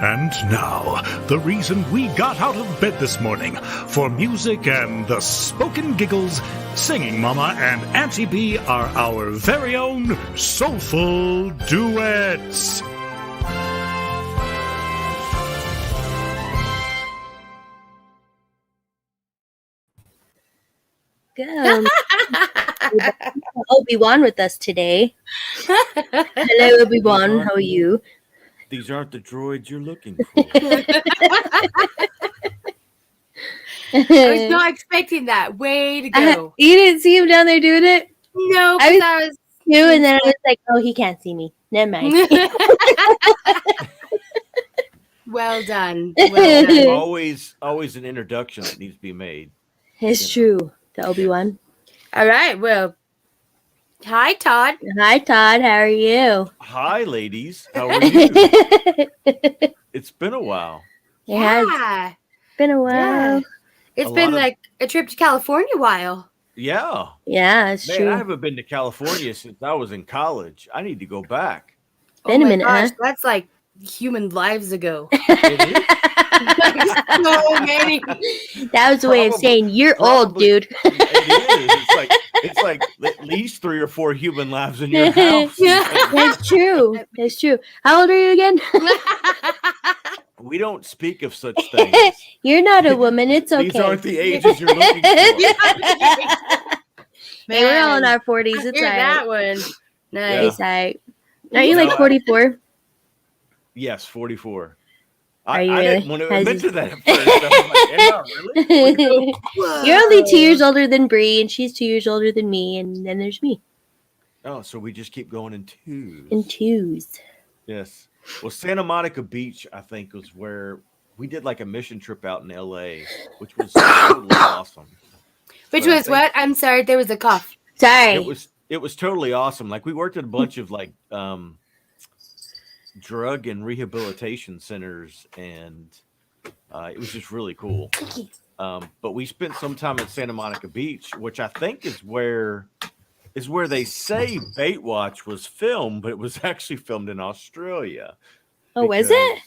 And now, the reason we got out of bed this morning for music and the spoken giggles, Singing Mama and Auntie B are our very own soulful duets. Go. Obi-Wan with us today. Hello, Obi-Wan. How are you? These aren't the droids you're looking for. I was not expecting that. Way to go. You didn't see him down there doing it? No, I was you, and then I was like, oh, he can't see me. Never mind. Well done. Well done. Always an introduction that needs to be made. It's true. To Obi-Wan. All right. Well, hi, Todd. Hi, Todd. How are you? Hi, ladies. How are you? It's been a while. It has been a while. Yeah. It's been like a trip to California while. Yeah. Yeah, it's Man, true. I haven't been to California since I was in college. I need to go back. Been a minute, huh? That's like human lives ago. It is? So many. That was a way of saying you're old, dude. It is. It's like at least 3 or 4 human lives in your house. That's true. That's true. How old are you again? We don't speak of such things. You're not a woman. It's okay. These aren't the ages you're looking for. Man, we're all in our 40s. It's Hear all right. that one. Nice. It's all right. Aren't you like 44? Yes, 44. Are you I really? didn't want to admit to that at first. I was like, yeah, really? You're only 2 years older than Bree, and she's 2 years older than me, and then there's me. Oh, so we just keep going in twos. In twos. Yes. Well, Santa Monica Beach, I think, was where we did like a mission trip out in LA, which was totally awesome. Which was what? I'm sorry, there was a cough. Sorry. It was totally awesome. Like we worked at a bunch of like drug and rehabilitation centers, and it was just really cool. But we spent some time at Santa Monica Beach, which I think is where they say Baitwatch was filmed, but it was actually filmed in Australia. Oh, was it? I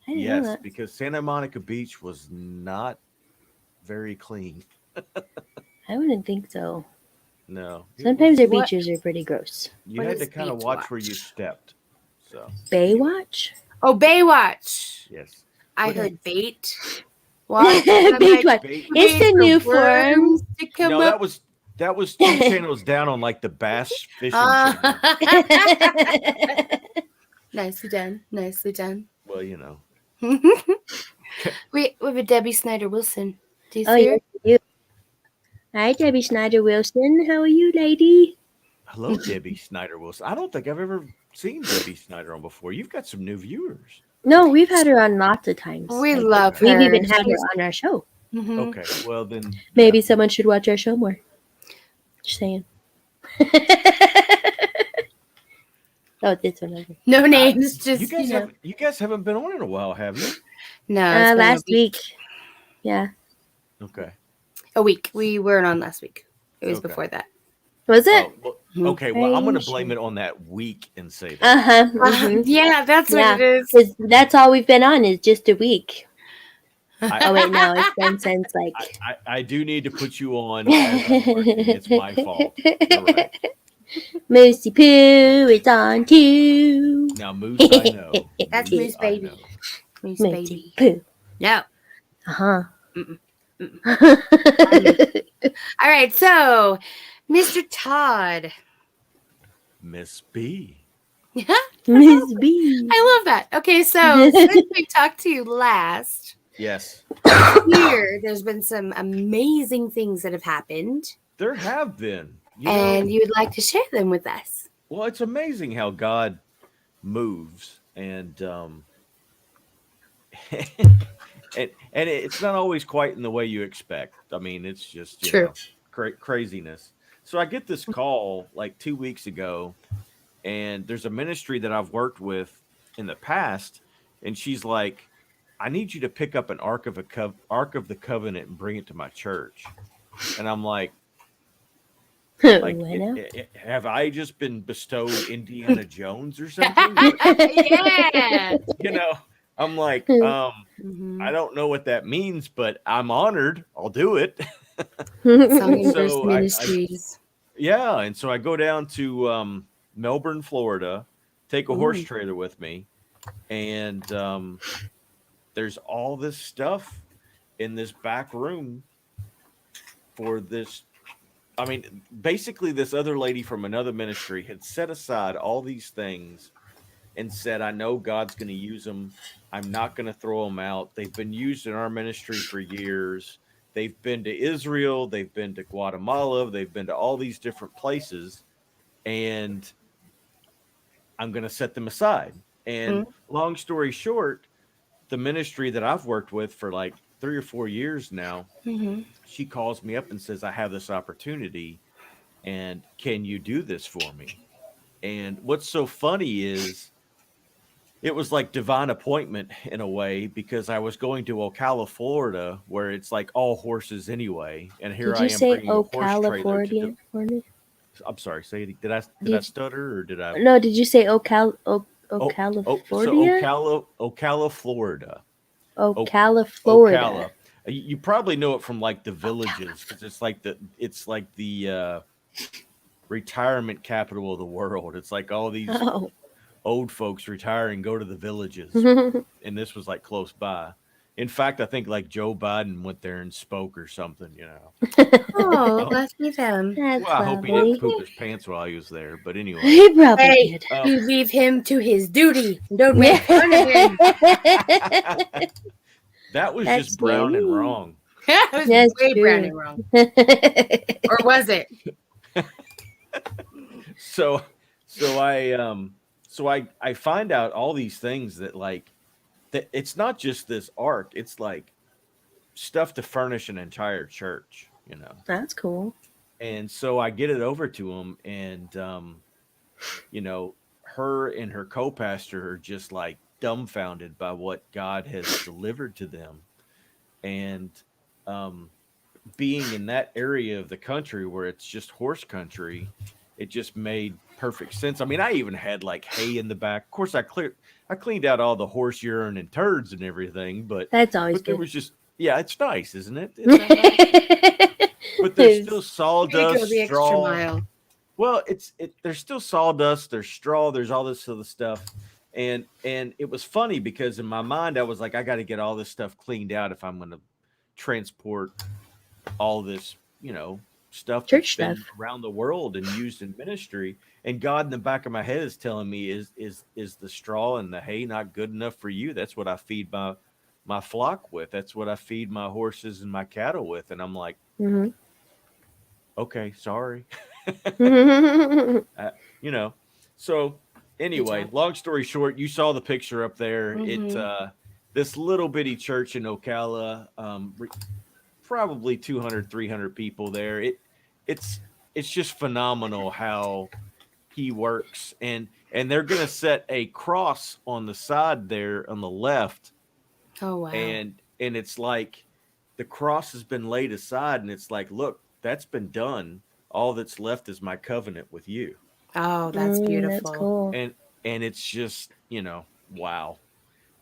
didn't know Yes, that. because Santa Monica Beach was not very clean. I wouldn't think so. No. Sometimes their beaches are pretty gross. You had to kind of watch where you stepped. So Baywatch? Oh, Baywatch. yes. I heard bait. What? Baitwatch. Bait. It's the new form. No, that was 2 channels down on like the bass fishing channel. Nicely done. Nicely done. Well, you know. We have a Debbie Snyder Wilson. Do you Oh, see her? yeah. Hi, Debbie Snyder Wilson. How are you, lady? Hello, Debbie Snyder Wilson. I don't think I've ever seen Debbie Snyder on before. You've got some new viewers. No, we've had her on lots of times. We love her. We've even had her on our show. Mm-hmm. Okay, well then. Maybe someone should watch our show more. Just saying. Oh, this one. Okay. No names. Just You guys haven't been on in a while, have you? No. it's been Last week. Yeah. Okay. A week. We weren't on last week. It was Okay. before that. Was it? Okay, well, I'm going to blame it on that week and say that. Uh-huh. Yeah, that's what it is. 'Cause that's all we've been on is just a week. Oh, wait, no. It's been since like... I do need to put you on. As I'm working. It's my fault. You're right. Moosey Poo is on too. Now, Moose, I know. That's Moose, Moose I Baby. know. Moose Moosey Baby. Poo. No. Uh-huh. All right, so Mr. Todd. Miss B. Miss B. I love that. Okay, so since we talked to you last Yes. year, there's been some amazing things that have happened, There have been. You know, and you'd like to share them with us. well, it's amazing how God moves, and and it's not always quite in the way you expect. I mean, it's just True. Craziness. So I get this call like 2 weeks ago, and there's a ministry that I've worked with in the past, and she's like, "I need you to pick up an Ark of the Covenant and bring it to my church." And I'm like, have I just been bestowed Indiana Jones or something? Yeah. You know, I'm like, Mhm. I don't know what that means, but I'm honored. I'll do it. Songbirds So Ministries. yeah, and so I go down to Melbourne, Florida, take a horse Ooh. trailer with me, and there's all this stuff in this back room for this. I mean, basically, this other lady from another ministry had set aside all these things and said, I know God's going to use them. I'm not going to throw them out. They've been used in our ministry for years. They've been to Israel. They've been to Guatemala. They've been to all these different places. And I'm going to set them aside. And long story short, the ministry that I've worked with for like 3 or 4 years now, Mm-hmm. she calls me up and says, I have this opportunity. And can you do this for me? And what's so funny is it was like divine appointment in a way because I was going to Ocala, Florida, where it's like all horses anyway, and here Did I you am say bringing a horse trailer to. California for me? I'm sorry, say it. Did I Did stutter or did I? no? Did you say So Ocala? Ocala, Florida. O- Ocala, Florida. Ocala. You probably know it from like the villages because it's like the retirement capital of the world. It's like all these Oh. old folks retire and go to the villages, and this was like close by. In fact, I think like Joe Biden went there and spoke or something. Oh, Oh, lucky them. That's well, I hope he didn't lovely. poop his pants while he was there. But anyway, He probably Hey, did. you leave him to his duty. Don't make fun of him. that was That's just brown and me. wrong. That was That's way true. brand and wrong. Or was it? So, so I find out all these things that like that it's not just this ark. It's like stuff to furnish an entire church. That's cool. And so I get it over to him, and you know, her and her co-pastor are just like dumbfounded by what God has delivered to them, and um, being in that area of the country where it's just horse country, it just made perfect sense. I mean, I even had like hay in the back. Of course, I cleaned out all the horse urine and turds and everything, but That's always there good. was just yeah, it's nice, isn't it? Isn't that nice? But there's still Way to go sawdust, the extra straw. mile. Well, there's still sawdust, there's straw, there's all this other stuff. And it was funny because in my mind I was like, I got to get all this stuff cleaned out if I'm going to transport all this stuff that's Church been stuff. around the world and used in ministry. And God in the back of my head is telling me, is the straw and the hay not good enough for you? That's what I feed my flock with. That's what I feed my horses and my cattle with. And I'm like, Hmm. okay, sorry. Hmm. uh, you know. So Good anyway, job. long story short, you saw the picture up there. This little bitty church in Ocala, probably 200, 300 people there. It's it's just phenomenal how he works, and they're gonna set a cross on the side there on the left, Oh, wow. and it's like the cross has been laid aside, and it's like, look, that's been done. All that's left is my covenant with you. Oh, that's That's beautiful. cool. And it's just wow.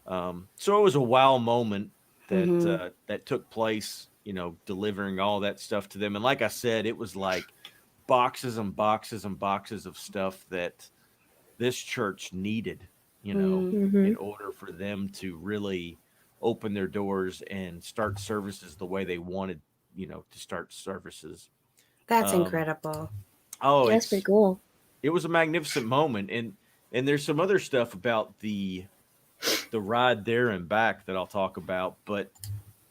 So it was a wow moment that Mhm. that took place, delivering all that stuff to them. And like I said, it was like boxes and boxes and boxes of stuff that this church needed, Mm. Hmm. in order for them to really open their doors and start services the way they wanted, to start services. That's Um, incredible. oh, That's pretty cool. it was a magnificent moment, and there's some other stuff about the ride there and back that I'll talk about. But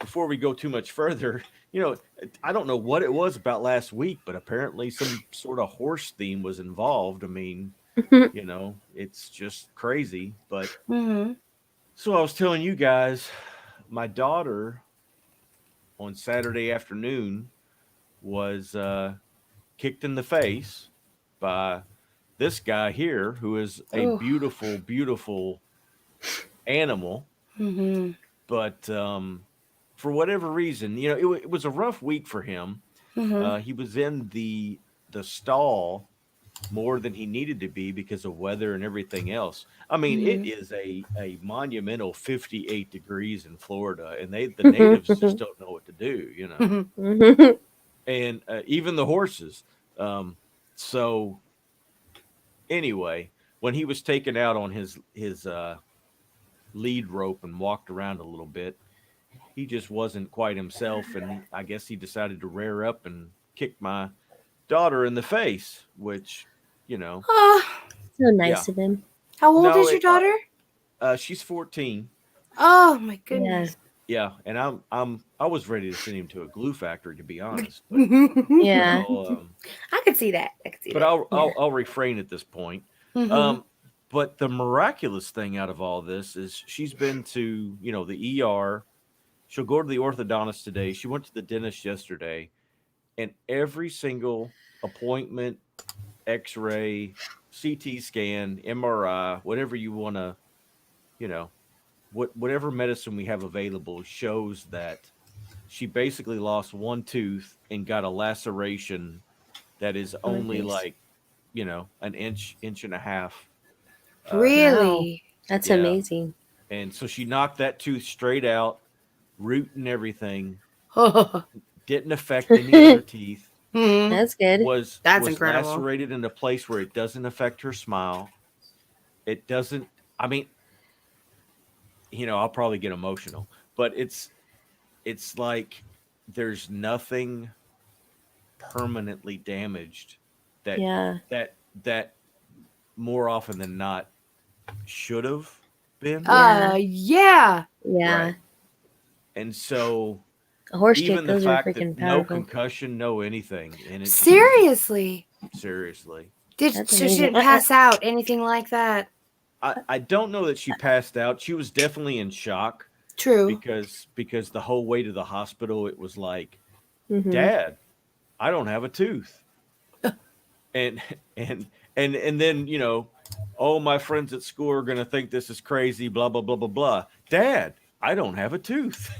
before we go too much further, I don't know what it was about last week, but apparently some sort of horse theme was involved. I mean, it's just crazy. But Mhm. so I was telling you guys, my daughter on Saturday afternoon was kicked in the face by this guy here who is a Oh. beautiful, beautiful animal. Mhm. But for whatever reason, it was a rough week for him. Mhm. He was in the stall more than he needed to be because of weather and everything else. I mean, it is a monumental 58 degrees in Florida, and the natives just don't know what to do, you know. And even the horses. So anyway, when he was taken out on his lead rope and walked around a little bit, he just wasn't quite himself, and I guess he decided to rear up and kick my daughter in the face, which, you know, So nice of him. How old is your daughter? She's 14. Oh my goodness. Yeah, and I was ready to send him to a glue factory, to be honest. But, Yeah. I could see that. But I'll refrain at this point. But the miraculous thing out of all this is she's been to, you know, the ER. She'll go to the orthodontist today. She went to the dentist yesterday, and every single appointment, X-ray, CT scan, MRI, whatever you want to, you know, whatever medicine we have available shows that she basically lost one tooth and got a laceration that is only like, you know, an inch and a half. Really? Wow. That's amazing. And so she knocked that tooth straight out, root and everything. Didn't affect any other teeth. That's good. Was incredible. Lacerated in a place where it doesn't affect her smile. It doesn't. I mean, you know, I'll probably get emotional, but it's like there's nothing permanently damaged that more often than not should have been. Yeah. Right. And so a horse even kick, the those fact are that freaking no powerful. concussion, no anything, and it's Seriously. That's She didn't pass out, anything like that. I don't know that she passed out. She was definitely in shock. True. Because the whole way to the hospital, it was like, Dad, I don't have a tooth. and then, you know, oh, my friends at school are going to think this is crazy, blah, blah, blah, blah, blah. Dad, I don't have a tooth.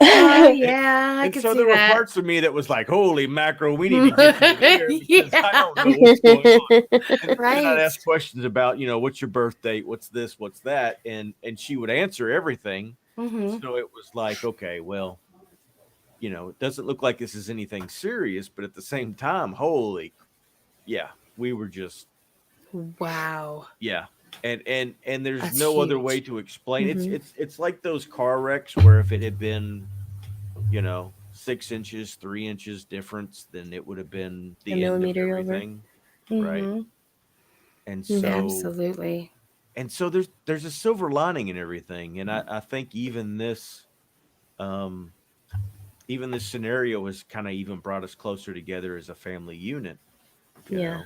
Oh, yeah, I and can so see there that. were parts of me that was like, holy mackerel, we need to get you here because I don't know what's going on. And I'd ask questions about, you know, what's your birth date? What's this? What's that? And she would answer everything. So it was like, okay, well, you know, it doesn't look like this is anything serious, but at the same time, we were just wow. Yeah. And there's That's no other huge. way to explain it's like those car wrecks where if it had been, you know, 6 inches, 3 inches difference, then it would have been the end of everything. Right. And so absolutely. And so there's a silver lining in everything. And I think even this scenario has kind of even brought us closer together as a family unit. You know?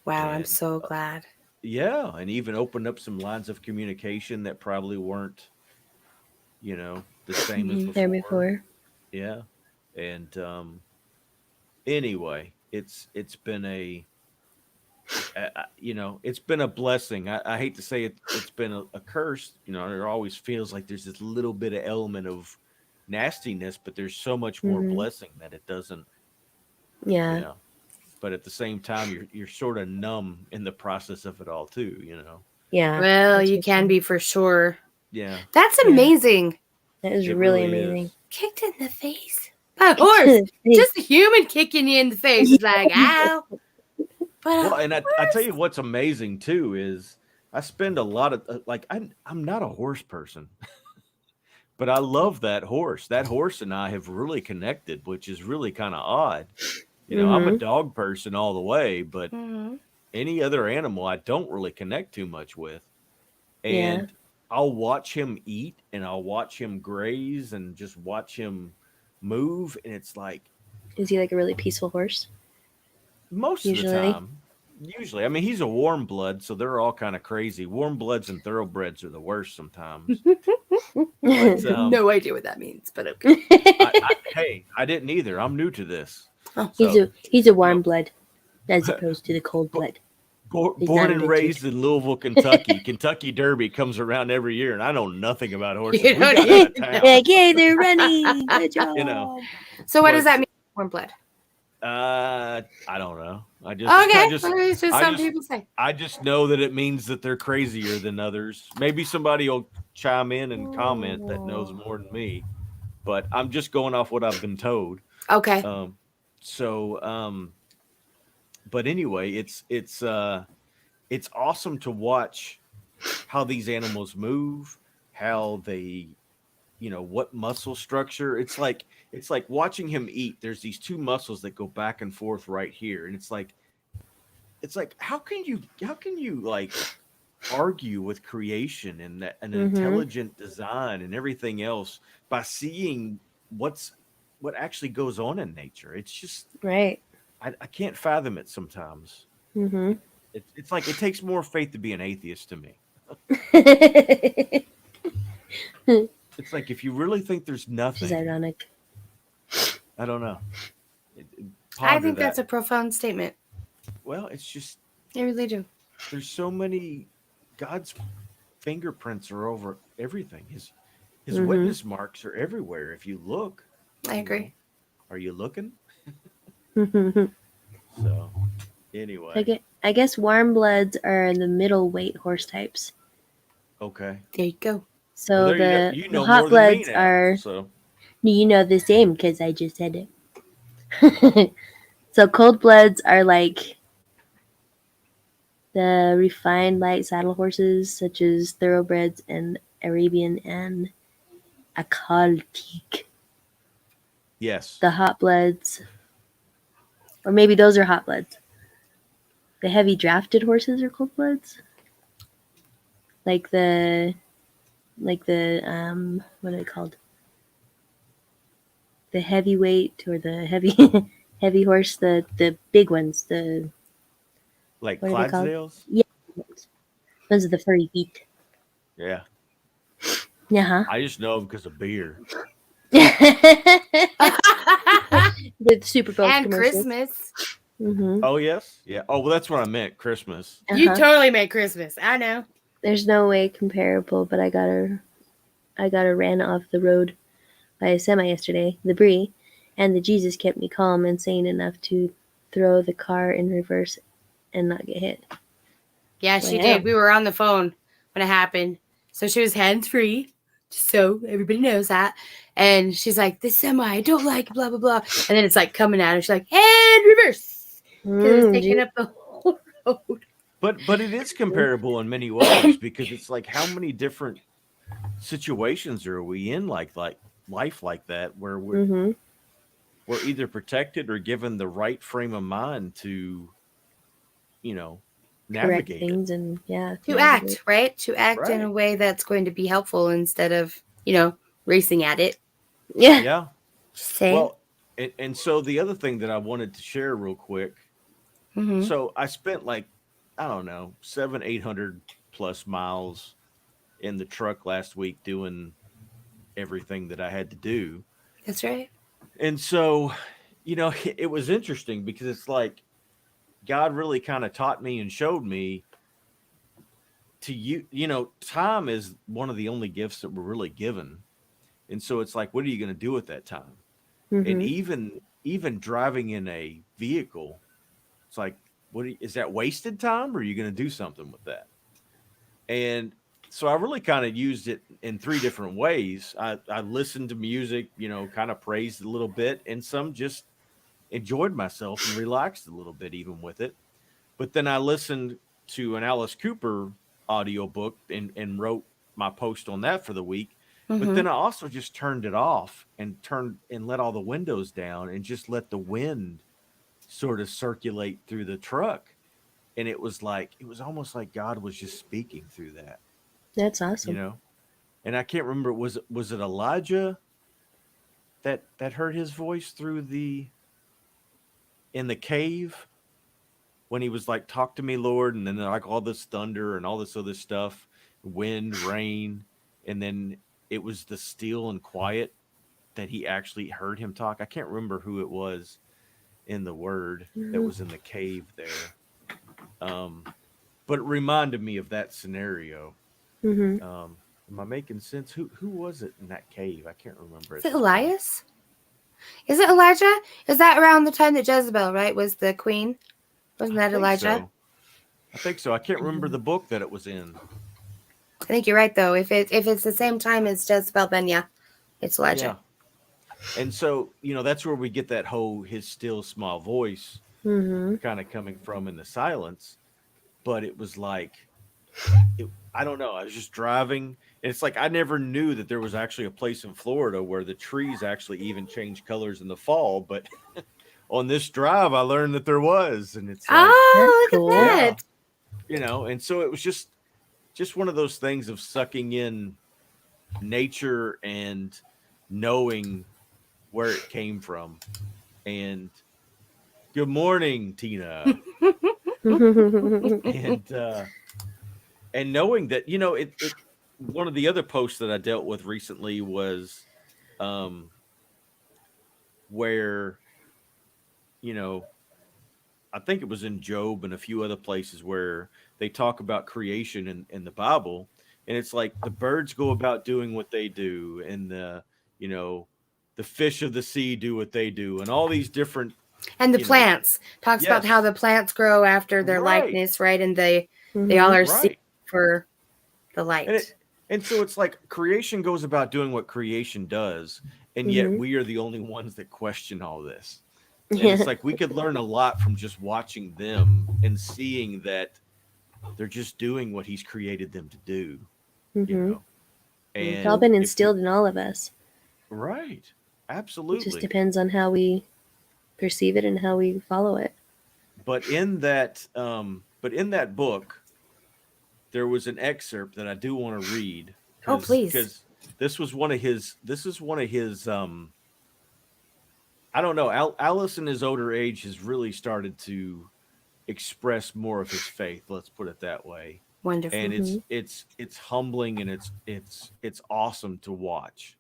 Wow, And, I'm so glad. Yeah, and even opened up some lines of communication that probably weren't, you know, the same as before. There before. Yeah, and anyway, it's been it's been a blessing. I hate to say it's been a curse. You know, it always feels like there's this little bit of element of nastiness, but there's so much more blessing that it doesn't. Yeah. You know, but at the same time, you're sort of numb in the process of it all too, you know? Yeah. Well, you can be for sure. Yeah. That's amazing. That is really amazing. Is. Kicked in the face by a horse. Just a human kicking you in the face is like, ow. Well, and I tell you what's amazing too is I spend a lot of I'm not a horse person, but I love that horse. That horse and I have really connected, which is really kind of odd. You know, I'm a dog person all the way, but any other animal I don't really connect too much with. And I'll watch him eat and I'll watch him graze and just watch him move. And it's like. Is he like a really peaceful horse? Most of the time. Usually. I mean, he's a warm blood, so they're all kind of crazy. Warm bloods and thoroughbreds are the worst sometimes. But, no idea what that means, but okay. Hey, I didn't either. I'm new to this. Oh, he's a warm blood as opposed to the cold blood. Born and raised in Louisville, Kentucky. Kentucky Derby comes around every year, and I know nothing about horses. Like, yay, they're running. Good job. You know. So what does that mean? Warm blood. I don't know. It's just some people say. I just know that it means that they're crazier than others. Maybe somebody will chime in and comment that knows more than me, but I'm just going off what I've been told. Okay. Um, so, but anyway, it's awesome to watch how these animals move, how they, what muscle structure. It's like watching him eat. There's these two muscles that go back and forth right here, and it's like how can you like argue with creation and an Mm-hmm. intelligent design and everything else by seeing what actually goes on in nature. It's just Right. I can't fathom it sometimes. Mm-hmm. It's like it takes more faith to be an atheist to me. It's like if you really think there's Which is nothing, ironic. I don't know. I Ponder think that's a that. profound statement. Well, it's just I really do. there's so many. God's fingerprints are over everything. His Mm-hmm. witness marks are everywhere. If you look, I you know, agree. are you looking? I So anyway, guess warm bloods are the middleweight horse types. okay. There you go. Well, So there you know. the You the know hot more than me bloods now. are, So you know, the same because I just said it. So cold bloods are like the refined light saddle horses, such as thoroughbreds and Arabian and Akaltik. yes, The hot bloods, or maybe those are hot bloods. The heavy drafted horses are cold bloods, like the what are they called? The heavyweight or the heavy heavy horse, the big ones. The like what are they called? Clydesdales. Yeah, those are the furry feet. Yeah, Yeah, huh? I just know them because of beer. The Super Bowl And commercials. Christmas. Mm-hmm. Oh yes, yeah. Oh well, that's what I meant. Christmas. You Uh-huh. totally made Christmas. I know. There's no way comparable, but I got a ran off the road by a semi yesterday, the Brie, and the Jesus kept me calm and sane enough to throw the car in reverse and not get hit. Yeah, Well, she yeah. did. We were on the phone when it happened. So she was hands free. So everybody knows that. And she's like, this semi, I don't like blah, blah, blah. And then it's like coming at her. She's like, hand reverse. Because it was taking up the whole road. But it is comparable in many ways because it's like how many different situations are we in like life like that where Mm-hmm. we're either protected or given the right frame of mind to you know Correct navigate it. things and yeah. To act, right? To act in Right. a way that's going to be helpful instead of, racing at it. Yeah. Yeah. Just saying. Well, and so the other thing that I wanted to share real quick. Mm-hmm. So I spent like I don't know 700-800 plus miles in the truck last week doing everything that I had to do. That's right. And so, it was interesting because it's like God really kind of taught me and showed me to time is one of the only gifts that we're really given. And so it's like, what are you going to do with that time? And Mm-hmm. even driving in a vehicle, it's like, is that wasted time or are you going to do something with that? And so I really kind of used it in three different ways. I listened to music, kind of praised a little bit, and some just enjoyed myself and relaxed a little bit even with it. But then I listened to an Alice Cooper audiobook and wrote my post on that for the week. But Mm-hmm. then I also just turned it off and let all the windows down and just let the wind sort of circulate through the truck. And it was almost like God was just speaking through that, That's you awesome. know. And I can't remember was it Elijah that heard his voice through the in the cave when he was like, talk to me, Lord, and then like all this thunder and all this other stuff, wind, rain, and then it was the still and quiet that he actually heard him talk. I can't remember who it was in the word that Mm-hmm. was in the cave there. Um, but it reminded me of that scenario. Mm-hmm. Am I making sense? Who was it in that cave? I can't remember Is at it this point. Elias? Is it Elijah? Is that around the time that Jezebel, right, was the queen? Wasn't that Elijah? I think so. I can't remember the book that it was in. I think you're right, though. If it's the same time as Jezebel, then yeah, it's Elijah. Yeah. And so, that's where we get that whole his still small voice kind of coming from in the silence. But it was like, I don't know. I was just driving. And it's like I never knew that there was actually a place in Florida where the trees actually even change colors in the fall. But on this drive, I learned that there was. And it's like, look cool. at that. and so it was just one of those things of sucking in nature and knowing where it came from. And good morning, Tina. And knowing that, it one of the other posts that I dealt with recently was where, I think it was in Job and a few other places where they talk about creation in the Bible. And it's like the birds go about doing what they do, and the fish of the sea do what they do, and all these different. And the plants talks about how the plants grow after their likeness, right? And they all are seen for the light. And so it's like creation goes about doing what creation does, and yet we are the only ones that question all this. And it's like we could learn a lot from just watching them and seeing that they're just doing what he's created them to do. And it's all been instilled in all of us. Right. Absolutely. It just depends on how we perceive it and how we follow it. But in that book, there was an excerpt that I do want to read. Oh, please. Because this is one of his I don't know. Alice in his older age has really started to express more of his faith. Let's put it that way. Wonderful. And it's humbling, and it's awesome to watch.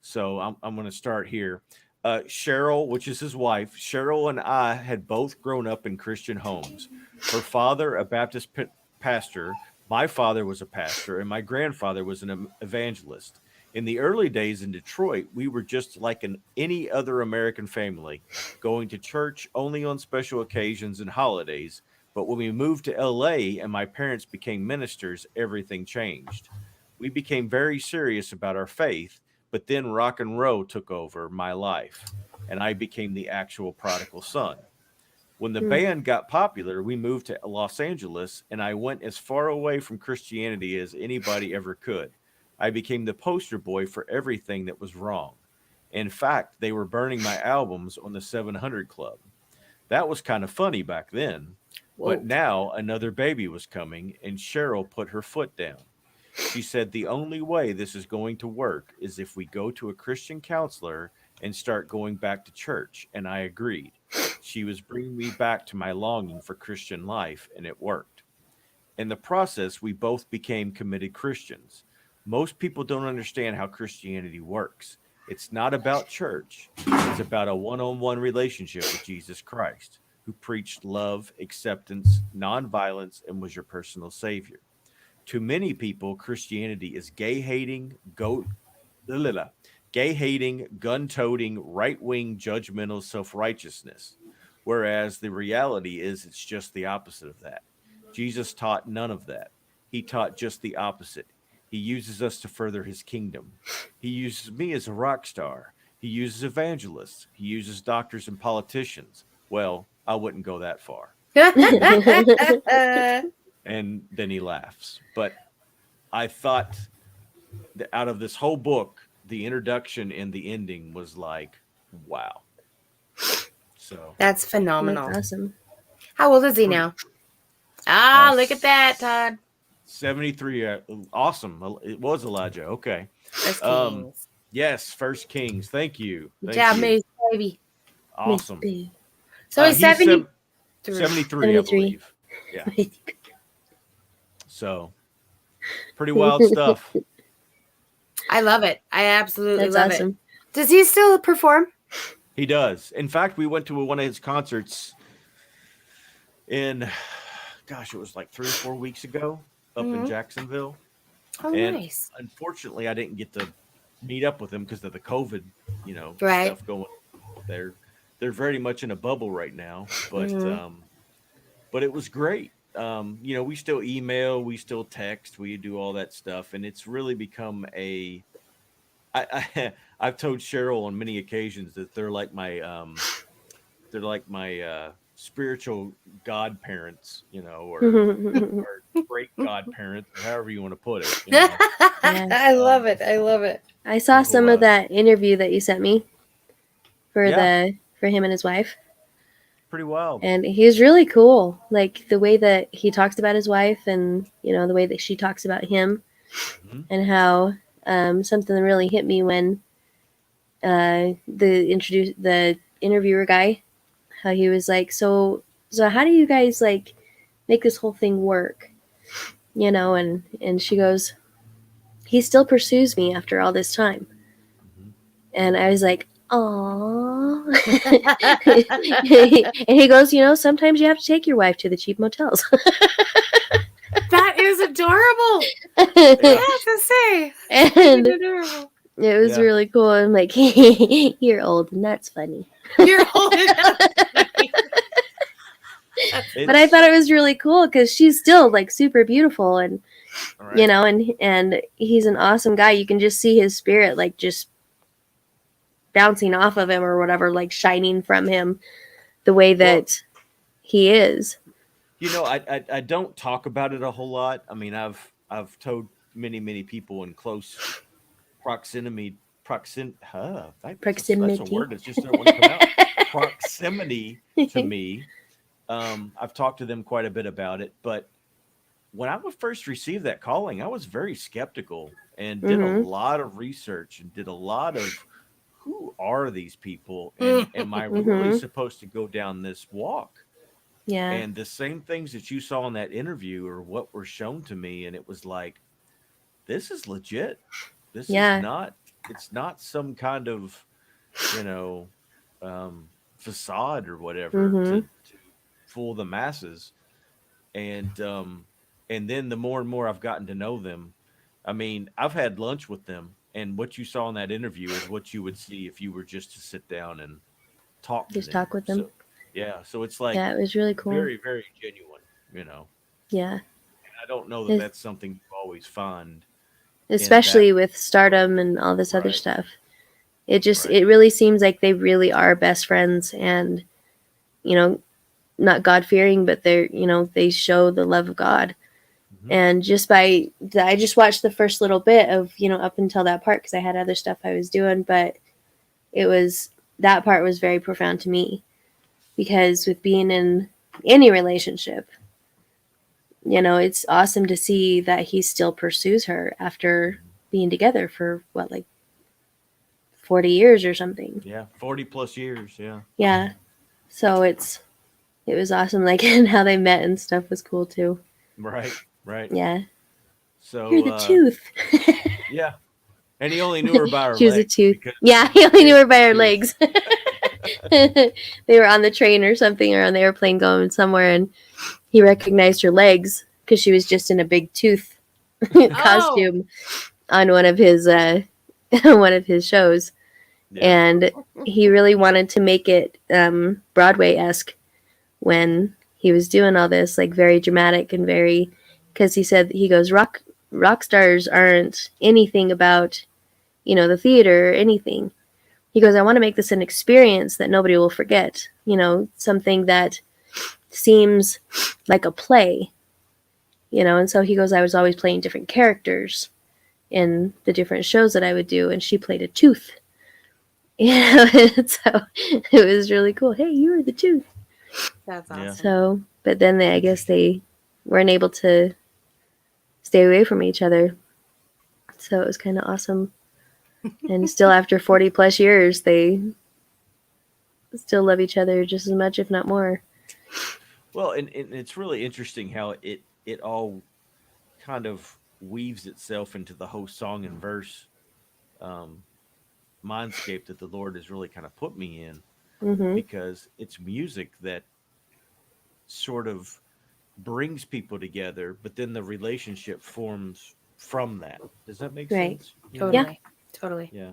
So I'm going to start here. Cheryl, which is his wife, Cheryl and I had both grown up in Christian homes. Her father, a Baptist pastor. My father was a pastor, and my grandfather was an evangelist. In the early days in Detroit, we were just like any other American family, going to church only on special occasions and holidays. But when we moved to LA and my parents became ministers, everything changed. We became very serious about our faith, but then rock and roll took over my life, and I became the actual prodigal son. When the band got popular, we moved to Los Angeles, and I went as far away from Christianity as anybody ever could. I became the poster boy for everything that was wrong. In fact, they were burning my albums on the 700 Club. That was kind of funny back then. Whoa. But now another baby was coming, and Cheryl put her foot down. She said the only way this is going to work is if we go to a Christian counselor and start going back to church, and I agreed. She was bringing me back to my longing for Christian life, and it worked. In the process, we both became committed Christians. Most people don't understand how Christianity works. It's not about church. It's about a one-on-one relationship with Jesus Christ, who preached love, acceptance, nonviolence, and was your personal savior. To many people, Christianity is gay-hating, gun-toting, right-wing, judgmental self-righteousness, whereas the reality is it's just the opposite of that. Jesus taught none of that. He taught just the opposite. He uses us to further his kingdom. He uses me as a rock star. He uses evangelists. He uses doctors and politicians. Well, I wouldn't go that far. And then he laughs. But I thought that out of this whole book, the introduction and the ending was like, wow. So that's phenomenal. That's awesome. How old is he now? Look at that, Todd. 73. Awesome. It was Elijah. Okay. First Kings. Yes, First Kings. Thank you. Good job, baby. Awesome. So he's 73. 73, I believe. Yeah. So, pretty wild stuff. I love it. I absolutely That's love awesome. it. Does he still perform? He does. In fact, we went to one of his concerts in, it was like 3 or 4 weeks ago up in Jacksonville. Oh, and nice. Unfortunately, I didn't get to meet up with him because of the COVID, right. stuff going. they're very much in a bubble right now, Mhm. but it was great. We still email, we still text, we do all that stuff, and it's really become a. I've told Cheryl on many occasions that they're like my spiritual godparents, or great godparents, or however you want to put it. Yeah. I love it. I love it. I saw So some of that interview that you sent me for yeah, for him and his wife. pretty wild. And he's really cool. Like the way that he talks about his wife and, the way that she talks about him, Mhm. and how something really hit me when the interviewer guy, how he was like, so how do you guys like make this whole thing work? And she goes, he still pursues me after all this time. Mhm. And I was like, "Aww." And he goes, sometimes you have to take your wife to the cheap motels. That is adorable. Yeah, I have to say, And freaking adorable. it was yeah. really cool. I'm like, you're old and that's funny. You're holding up. But I It's thought it was really cool because she's still like super beautiful, and all right. and he's an awesome guy. You can just see his spirit like just bouncing off of him or whatever, like shining from him the way Well, that he is. I don't talk about it a whole lot. I mean, I've told many people in close proximity that's a Proximity. word that's just not want to come out. Proximity to me. I've talked to them quite a bit about it, but when I would first receive that calling, I was very skeptical and did a Mm-hmm. lot of research and did a lot of who are these people, and am I really Mm-hmm. supposed to go down this walk? Yeah. And the same things that you saw in that interview are what were shown to me, and it was like, this is legit. This is Yeah. not. It's not some kind of, you know, facade or whatever Mm-hmm. to fool the masses. And and then the more and more I've gotten to know them, I mean, I've had lunch with them, and what you saw in that interview is what you would see if you were just to sit down and talk to Just them. talk with them. So yeah, so it's like Yeah, it was really cool. very, very genuine, you know. Yeah. And I don't know that It's, that's something you always find in that. especially with stardom and all this other Right, stuff. It right. really seems like they really are best friends, and, you know, not God fearing, but they show the love of God. Hmm. And I just watched the first little bit of, up until that part because I had other stuff I was doing, but that part was very profound to me because with being in any relationship, it's awesome to see that he still pursues her after being together for what, like 40 years or something. Yeah, 40 plus years. Yeah, Yeah. So it was awesome. Like, and how they met and stuff was cool too. right, right. Yeah. You're So the tooth. yeah, and he only knew her by her She was a legs tooth. because Yeah, she he was only knew dead her by her too. legs. They were on the train or something, or on the airplane going somewhere, and he recognized her legs because she was just in a big tooth Oh, costume on one of his one of his shows, Yeah. and he really wanted to make it Broadway esque when he was doing all this, like very dramatic and very, because he goes, rock stars aren't anything about the theater or anything. He goes, I want to make this an experience that nobody will forget. Something that seems like a play. And so he goes, I was always playing different characters in the different shows that I would do, and she played a tooth. And so it was really cool. Hey, you were the tooth. that's Yeah. awesome. So, but then I guess they weren't able to stay away from each other. So it was kind of awesome. And still, after 40 plus years, they still love each other just as much, if not more. Well, and it's really interesting how it all kind of weaves itself into the whole song and verse um, mindscape that the Lord has really kind of put me in, Mm-hmm. because it's music that sort of brings people together, but then the relationship forms from that. Does that make Right. sense? Yeah. Totally. Totally. Yeah.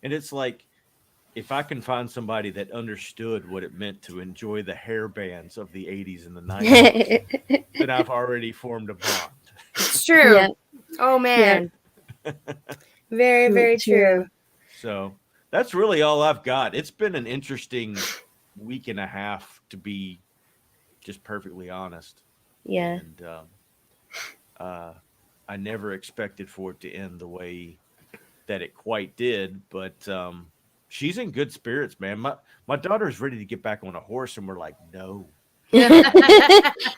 And it's like if I can find somebody that understood what it meant to enjoy the hair bands of the 80s and the 90s, then I've already formed a bond. It's true. Yeah. Oh man. Very, very true. So that's really all I've got. It's been an interesting week and a half, to be just perfectly honest. Yeah. And I never expected for it to end the way that it quite did, but she's in good spirits, man. My daughter's ready to get back on a horse, and we're like, no, You're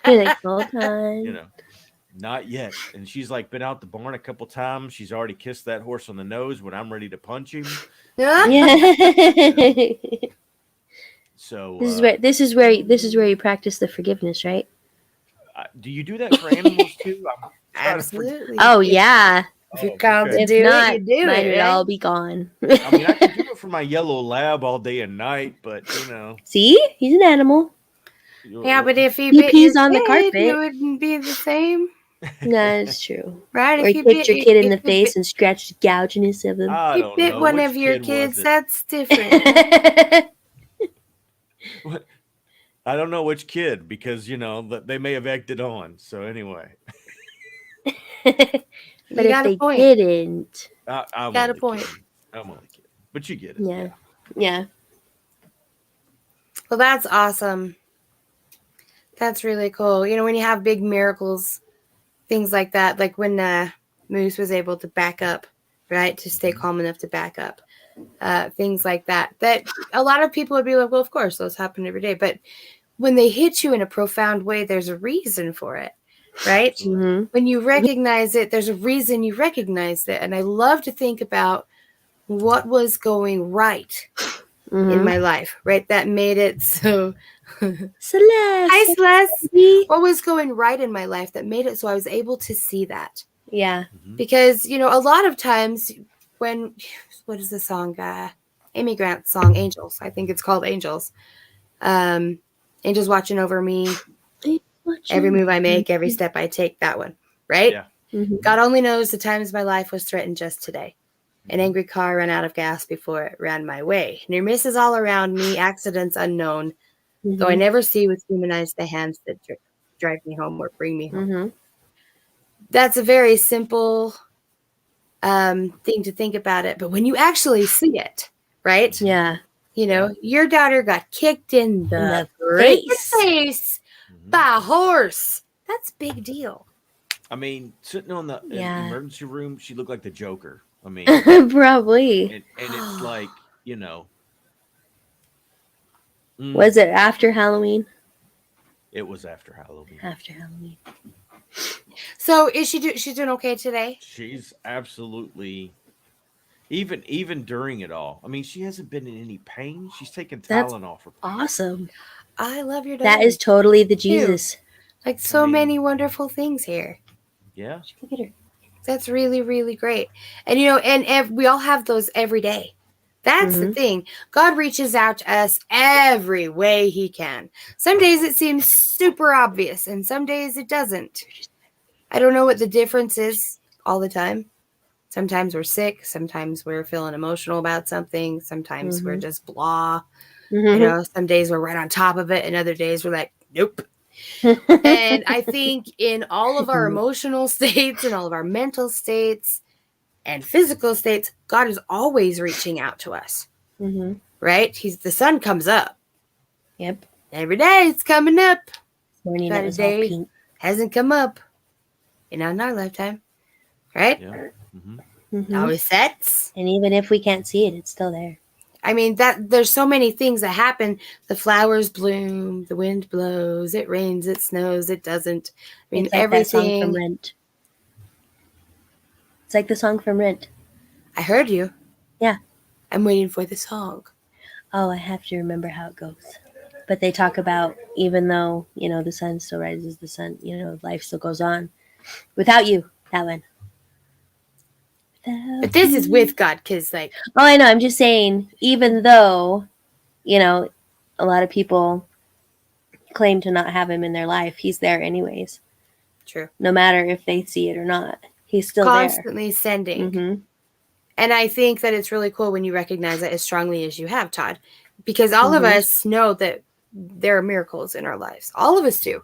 like, hold on. you know, not yet. And she's like been out the barn a couple times. She's already kissed that horse on the nose when I'm ready to punch him. Yeah. So this is where you practice the forgiveness, right? do you do that for animals too? I'm trying to Absolutely. Oh yeah. If you're called to okay. If do not, it, you do mine it. would Right? all be gone. I mean, I can do it for my yellow lab all day and night, but See, he's an animal. Yeah, but if he He bit pees your on the kid, carpet. it wouldn't be the same, That's true. right? Or If he you kicked your bit, kid in the if you face and scratched the gouginess of him. I you don't bit know one which of your kid was kids, it. that's different. What? I don't know which kid, because they may have acted on. So anyway, But You if got a they point. didn't, I'm Got a only point. kidding. I'm only kidding, but you get it. yeah. Yeah. Well, that's awesome. That's really cool. When you have big miracles, things like that, like when Moose was able to back up, right, to stay calm enough to back up, things like that a lot of people would be like, well, of course, those happen every day. But when they hit you in a profound way, there's a reason for it, right? Mm-hmm. When you recognize it, there's a reason you recognized it. And I love to think about what was going right in my life, right? That made it so. Celeste. Hi, Celeste. Baby. What was going right in my life that made it so I was able to see that? Yeah. Because, a lot of times when, what is the song? Amy Grant's song, Angels. I think it's called Angels. Angels watching over me. Every move I make, every step I take, that one, right? Yeah. Mm-hmm. God only knows the times my life was threatened just today. An angry car ran out of gas before it ran my way. Near misses all around me, accidents unknown. Though I never see with human eyes the hands that drive me home or bring me home. Mm-hmm. That's a very simple thing to think about it. But when you actually see it, right? Yeah. Your daughter got kicked in the face by a horse. That's a big deal. I mean, sitting on the emergency room, she looked like the Joker. I mean, probably. and it's like, Was it after Halloween? It was after Halloween. After Halloween. So is she's doing okay today? She's absolutely, even during it all. I mean, she hasn't been in any pain. She's taken Tylenol for pain. Awesome. I love your daughter. That is totally the Jesus. Like so many wonderful things here. Yeah. Look at her. That's really, really great. And we all have those every day. That's the thing. God reaches out to us every way he can. Some days it seems super obvious, and some days it doesn't. I don't know what the difference is all the time. Sometimes we're sick. Sometimes we're feeling emotional about something. Sometimes we're just blah. Some days we're right on top of it, and other days we're like, nope. And I think in all of our emotional states and all of our mental states and physical states, God is always reaching out to us, right? The sun comes up. Yep. Every day it's coming up. This morning But it was a all day pink. hasn't come up, in our lifetime, right? Yeah. Mm-hmm. It always sets. And even if we can't see it, it's still there. I mean, there's so many things that happen. The flowers bloom, the wind blows, it rains, it snows, it doesn't. I mean, It's like that song from everything. Rent. It's like the song from Rent. I heard you. Yeah. I'm waiting for the song. Oh, I have to remember how it goes. But they talk about, even though, the sun still rises, the sun, life still goes on. Without you, that one. But this is with God, because Oh, I know. I'm just saying, even though, a lot of people claim to not have him in their life, he's there anyways. True. No matter if they see it or not. He's still Constantly sending. there. Mm-hmm. And I think that it's really cool when you recognize that as strongly as you have, Todd, because all of us know that there are miracles in our lives. All of us do.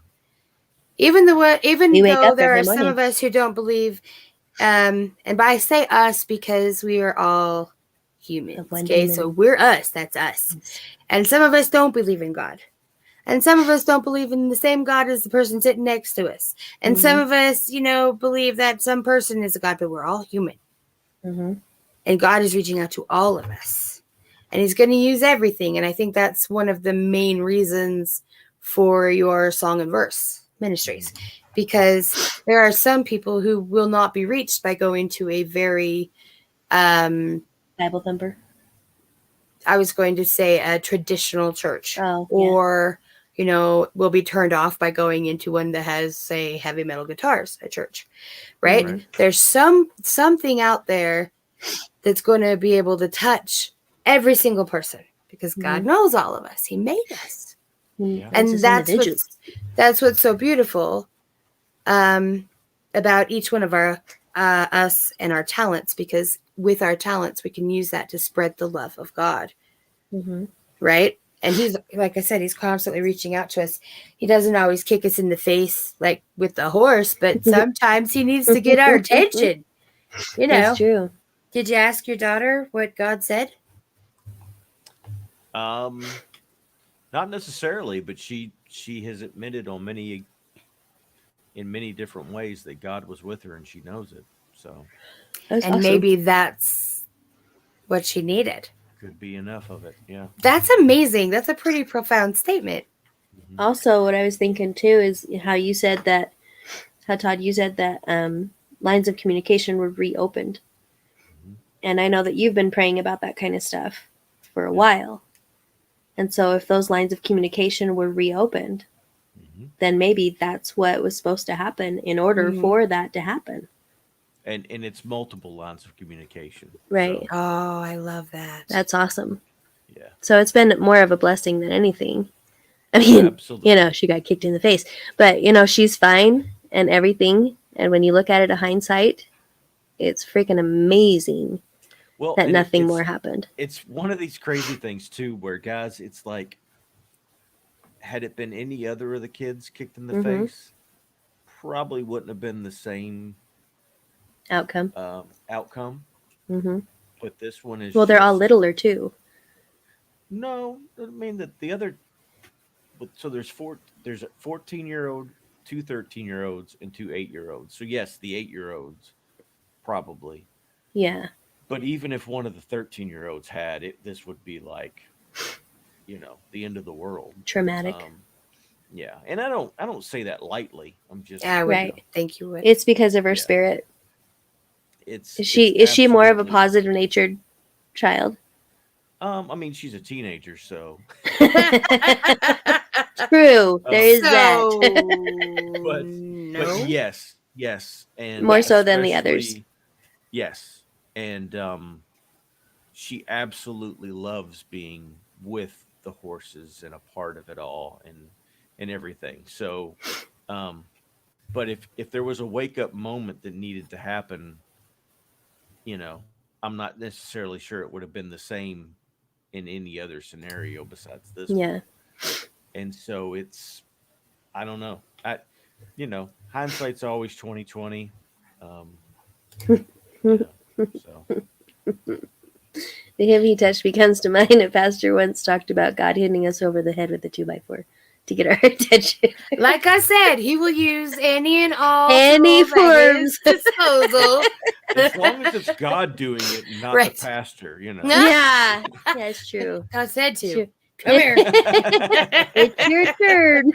Even We wake though up there every are some morning. of us who don't believe, and by I say us because we are all humans. Of one Okay, demon. so we're us. That's us. Yes. And some of us don't believe in God. And some of us don't believe in the same God as the person sitting next to us. And some of us, believe that some person is a God, but we're all human. Mm-hmm. And God is reaching out to all of us. And he's going to use everything. And I think that's one of the main reasons for your song and verse ministries. Because there are some people who will not be reached by going to a very, Bible thumper. I was going to say a traditional church. Oh, or, will be turned off by going into one that has, say, heavy metal guitars at church. Right? Right. There's something out there that's going to be able to touch every single person because God knows all of us. He made us. Yeah. And that's what's so beautiful about each one of our us and our talents, because with our talents we can use that to spread the love of God. Right? And he's, like I said, he's constantly reaching out to us. He doesn't always kick us in the face like with the horse, but sometimes he needs to get our attention. That's true. Did you ask your daughter what God said? Not necessarily, but she has admitted in many different ways that God was with her, and she knows it. So That's and awesome. maybe that's what she needed. could be enough of it. Yeah. That's amazing. That's a pretty profound statement. Also, what I was thinking too is how Todd, you said that lines of communication were reopened. And I know that you've been praying about that kind of stuff for a while. And so if those lines of communication were reopened, then maybe that's what was supposed to happen in order for that to happen. And it's multiple lines of communication. Right. So, Oh, I love that. That's awesome. yeah. So it's been more of a blessing than anything. I mean, Absolutely. she got kicked in the face, but she's fine and everything. And when you look at it in hindsight, it's freaking amazing that nothing more happened. It's one of these crazy things too, where guys, it's like, had it been any other of the kids kicked in the face, probably wouldn't have been the same Outcome. outcome. But this one is they're all littler too. No, I mean that the other. So there's a 14-year-old, two 13-year-olds, and two 8-year-olds. So yes, the 8-year-olds probably. Yeah. But even if one of the 13-year-olds had it, this would be like, the end of the world. Traumatic. Yeah, and I don't say that lightly. I'm just right. Thank you. It's because of her spirit. Is she more of a positive natured child? I mean, she's a teenager, so. True, there is that. but yes, and more so than the others. Yes, and she absolutely loves being with the horses and a part of it all and everything. So, but if there was a wake up moment that needed to happen, I'm not necessarily sure it would have been the same in any other scenario besides this one. And so I don't know. Hindsight's always 2020. So The hymn he touched me comes to mind. A pastor once talked about God hitting us over the head with a 2x4 to get our attention. Like I said, he will use any and all forms at his disposal. As long as it's God doing it, not the pastor, Yeah, it's true. God said to. True. Come here. It's your turn.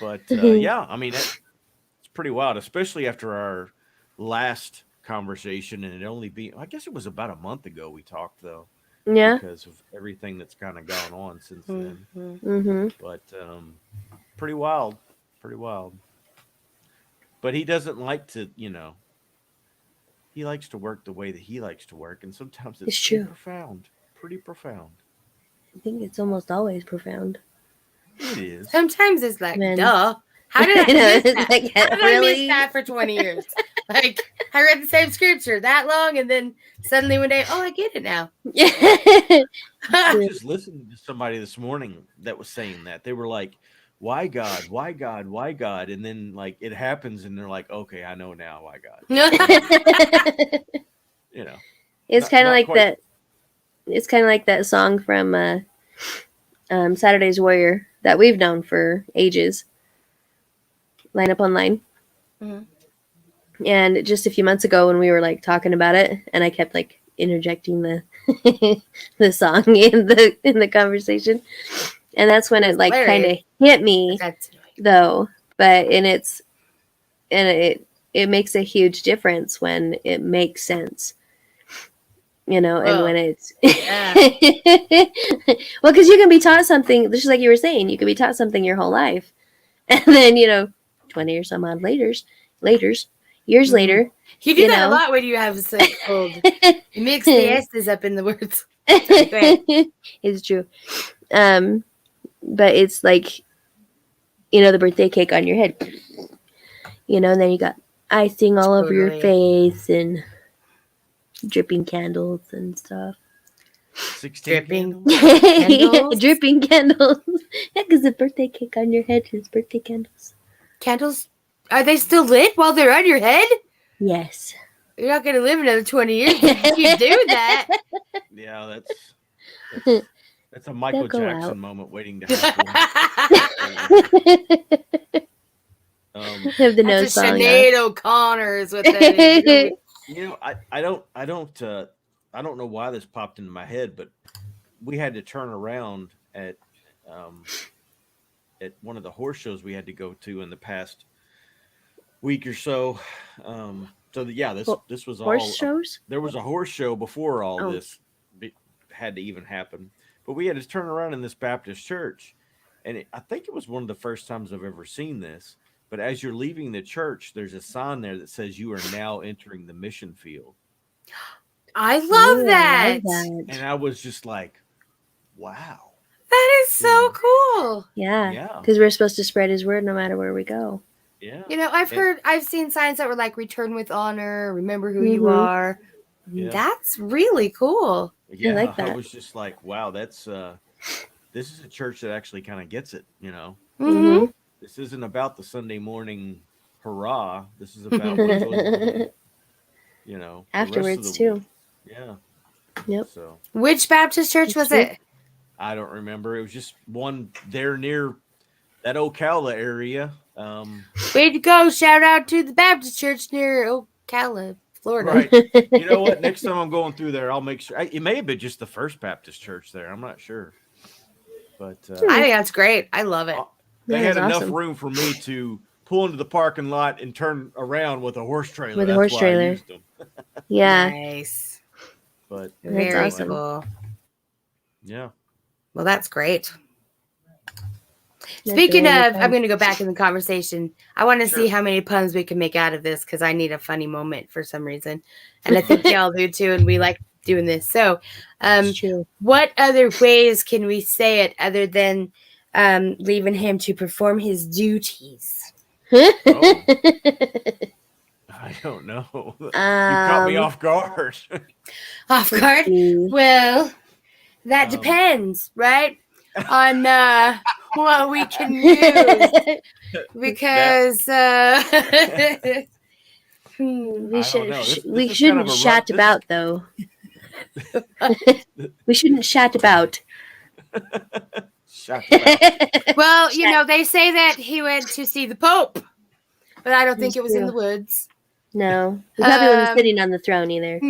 But yeah, I mean, it's pretty wild, especially after our last conversation, and I guess it was about a month ago we talked, though. Yeah. Because of everything that's kind of gone on since then. But pretty wild. But he doesn't like to, he likes to work the way that he likes to work, and sometimes it's true. Pretty profound. I think it's almost always profound. It is. Sometimes it's like, duh. How did I miss that? Like, How did I miss that for 20 years? Like, I read the same scripture that long, and then suddenly one day, oh, I get it now. I was just listening to somebody this morning that was saying that. They were like, why God? Why God? Why God? And then like it happens and they're like, okay, I know now why God. You know. It's kind of like quite. that. It's kind of like that song from Saturday's Warrior that we've known for ages. Line Up Online. Mhm. And just a few months ago when we were like talking about it, and I kept like interjecting the the song in the conversation, and that's when it like kind of hit me That's though. But it makes a huge difference when it makes sense. You know, and when it's well, because you can be taught something, just like you were saying, you can be taught something your whole life, and then 20 or some odd years later, you do that a lot when you have a cold. You mix the S's up in the words. It's true, but it's like the birthday cake on your head, and then you got icing all over your face and dripping candles and stuff. 16 candles? Dripping candles. Yeah, because the birthday cake on your head is birthday candles. Candles? Are they still lit while they're on your head? Yes. You're not going to live another 20 years if you do that. Yeah, that's a Michael Jackson moment waiting to happen. Have the That's nose a song Sinead O'Connor is what that is. I don't know why this popped into my head, but we had to turn around at one of the horse shows we had to go to in the past week or so. This was horse all shows. There was a horse show before all Oh. this had to even happen, but we had to turn around in this Baptist church, and I think it was one of the first times I've ever seen this. But as you're leaving the church, there's a sign there that says you are now entering the mission field. I love Ooh, that. I love that. And I was just like, wow. That is so cool. Yeah. Because we're supposed to spread his word no matter where we go. Yeah. I've seen signs that were like return with honor, remember who you are. Yeah. That's really cool. Yeah, I like that. I was just like, wow, that's this is a church that actually kind of gets it, Mm-hmm. This isn't about the Sunday morning hurrah. This is about what goes on, afterwards too. Week. Yeah. Yep. So which Baptist church was it? I don't remember. It was just one there near that Ocala area. Way to go. Shout out to the Baptist church near Ocala, Florida. Right. You know what? Next time I'm going through there, I'll make sure. It may have been just the first Baptist church there. I'm not sure. But I think that's great. I love it. They had enough room for me to pull into the parking lot and turn around with a horse trailer. With a horse trailer. I used them. Yeah. Nice. But very awesome. Cool. Yeah. Well, that's great. Speaking of, I'm going to go back in the conversation. I want to see how many puns we can make out of this because I need a funny moment for some reason. And I think y'all do too, and we like doing this. So, what other ways can we say it other than leaving him to perform his duties? Oh. I don't know. You caught me off guard. Off guard? Well, that depends, right? On what we can use. Because we shouldn't chat about, though. We shouldn't chat about. Well, they say that he went to see the Pope, but I don't think it was in the woods. No, he probably wasn't sitting on the throne either.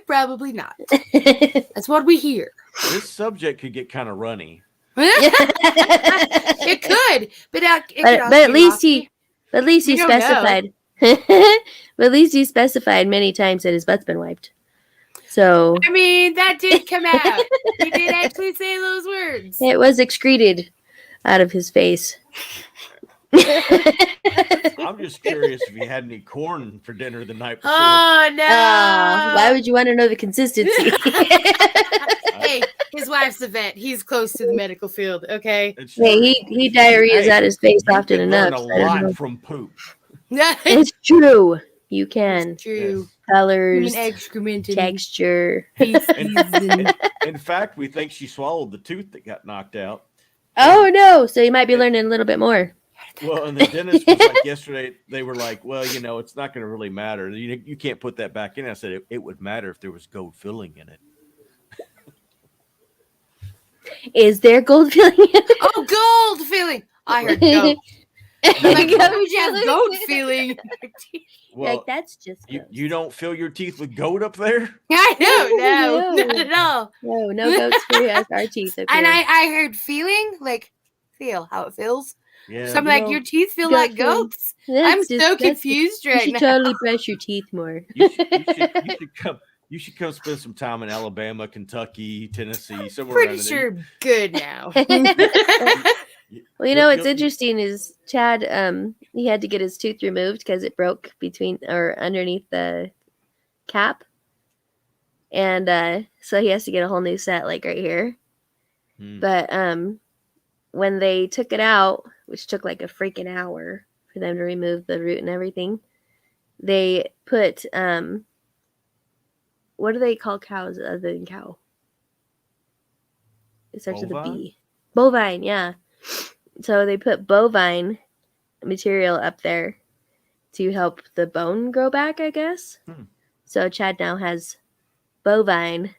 Probably not. That's what we hear. This subject could get kind of runny. It could, but at least he specified. But at least he specified many times that his butt's been wiped. So I mean, that did come out. He did actually say those words. It was excreted out of his face. I'm just curious if he had any corn for dinner the night before. Oh no! Why would you want to know the consistency? Hey, his wife's a vet. He's close to the medical field. Okay. Hey, he diarrheas out his face often enough. Learn a lot from poop. It's true. You can. It's true. Colors, Human excrement and texture. feces and In fact, we think she swallowed the tooth that got knocked out. Oh no! So you might be learning a little bit more. Well, and the dentist was like yesterday, they were like, well, it's not going to really matter. You can't put that back in. I said it would matter if there was gold filling in it. Is there gold filling in it? oh, gold filling. I heard goat. I'm like, why would you have goat filling? Well, like that's just you don't fill your teeth with goat up there? I don't No. know. Not at all. No goats for us, our teeth. And I heard feeling, like feel how it feels. Yeah. So I'm like, your teeth feel goat like feeling. goats. I'm so confused You right should now. totally brush your teeth more. You should come spend some time in Alabama, Kentucky, Tennessee, somewhere Pretty around sure I'm good now. Well, you know what's interesting is Chad. He had to get his tooth removed because it broke between or underneath the cap, and so he has to get a whole new set, like right here. But when they took it out, which took like a freaking hour for them to remove the root and everything, they put what do they call cows other than cow? It starts with a B. Bovine, yeah. So they put bovine material up there to help the bone grow back, I guess. So Chad now has bovine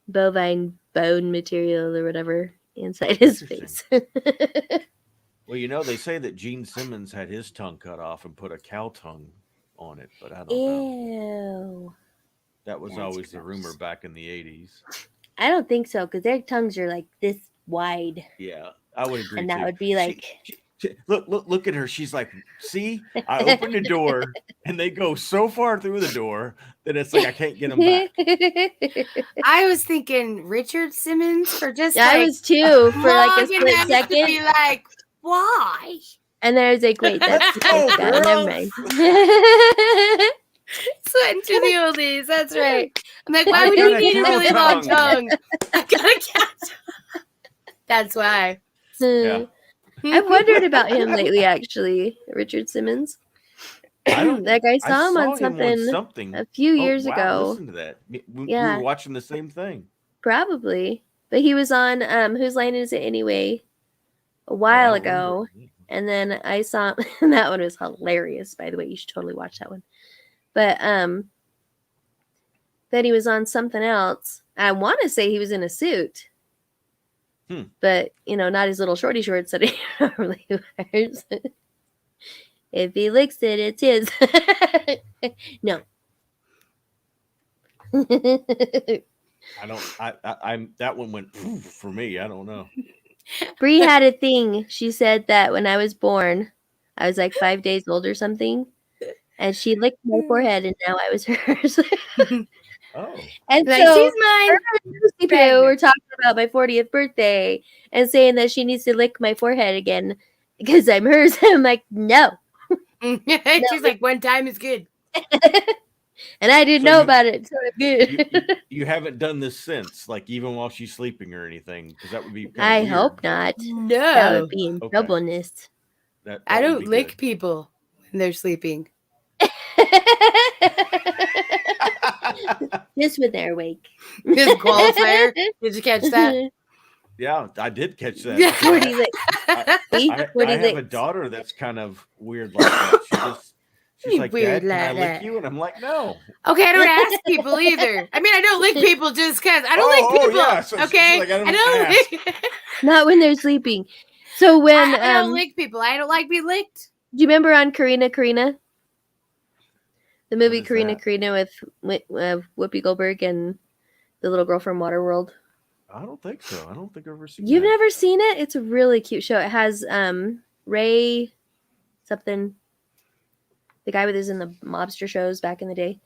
bone material or whatever inside his face. Well, they say that Gene Simmons had his tongue cut off and put a cow tongue on it, but I don't know. Ew. That was always the rumor back in the 80s. I don't think so, because their tongues are like this wide. Yeah, I would agree. And that would be like look at her. She's like, see, I opened the door and they go so far through the door that it's like I can't get them back. I was thinking Richard Simmons for just I was too for like a split to second. be like, why? And then I was like, wait, that's never mind. Sweating to the oldies. That's right. I'm like, why would you need a really long tongue? I got a cat. That's why. Yeah. I've wondered about him lately, actually, Richard Simmons. Like I saw him on something a few years ago. Listen to that. We were watching the same thing. Probably. But he was on Whose Line Is It Anyway? A while ago. And then I saw and that one was hilarious, by the way. You should totally watch that one. But then he was on something else. I want to say he was in a suit. But, not his little shorty shorts that he normally wears. If he licks it, it's his. No. That one went for me. I don't know. Bree had a thing. She said that when I was born, I was like 5 days old or something. And she licked my forehead, and now I was hers. Oh. And like, so she's mine. People were talking about my 40th birthday and saying that she needs to lick my forehead again because I'm hers. I'm like, no. She's like, one time is good. And I didn't know about it, so it's good. You haven't done this since, like even while she's sleeping or anything, because that would be kind of I weird. hope not. No. That would be in troubleness. That I don't would be lick good. people when they're sleeping. Just when they're awake. This qualifier. Did you catch that? Yeah, I did catch that. What do you lick? I have a daughter that's kind of weird like that. She's like, weird Dad, can like I lick you? And I'm like, no. Okay, I don't ask people either. I mean, I don't lick people just because. I don't lick people. Yeah. So okay? like, I don't lick. Not when they're sleeping. So when I don't lick people. I don't like being licked. do you remember on Karina? The movie Karina with Whoopi Goldberg and the little girl from Waterworld. I don't think so. I don't think I've ever seen You've that. never seen it? It's a really cute show. It has Ray something, the guy with us in the mobster shows back in the day.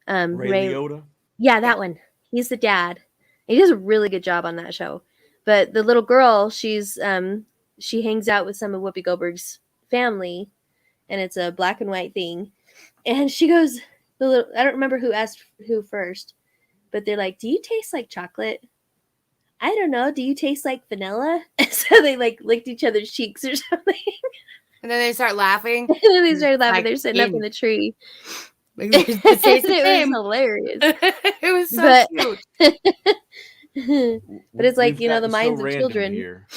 Ray Liotta? Yeah, that one. He's the dad. He does a really good job on that show. But the little girl, she hangs out with some of Whoopi Goldberg's family, and it's a black and white thing. And she goes, I don't remember who asked who first, but they're like, "Do you taste like chocolate?" "I don't know. Do you taste like vanilla?" So they like licked each other's cheeks or something. And then they start laughing. And then they started laughing. Like, They're sitting up in the tree. Like, And it stays the it same. was hilarious. It was so But- cute. But it's like, We've you know, the gotten so minds of random children. Here.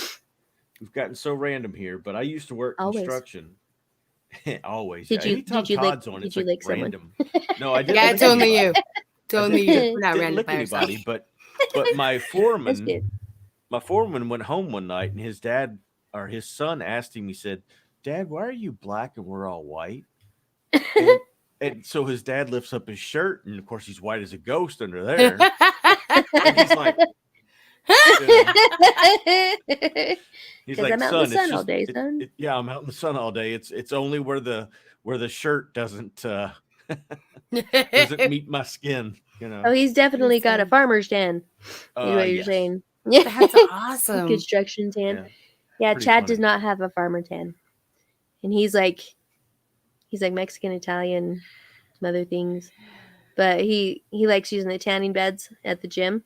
We've gotten so random here, but I used to work Always. construction. Always. Did you- Anytime did you lick- Todd's on, did it's you like lick someone? random. No, I didn't. Yeah, lick it's only anybody. you. It's only you. We're not Didn't random lick by ourselves. anybody, but my foreman went home one night, and his son asked him. He said, "Dad, why are you black and we're all white?" And so his dad lifts up his shirt, and of course he's white as a ghost under there. And he's like, he's 'Cause like, I'm out in the "Son, sun it's all just- day, son." yeah, I'm out in the sun all day. It's only where the shirt doesn't meet my skin, you know." Oh, he's definitely got a Insane. farmer's tan. Is what you're Yes. saying. Yeah. That's awesome. Construction tan. Yeah. Yeah, Pretty Chad funny. does not have a farmer tan. And he's like Mexican, Italian, some other things. But he likes using the tanning beds at the gym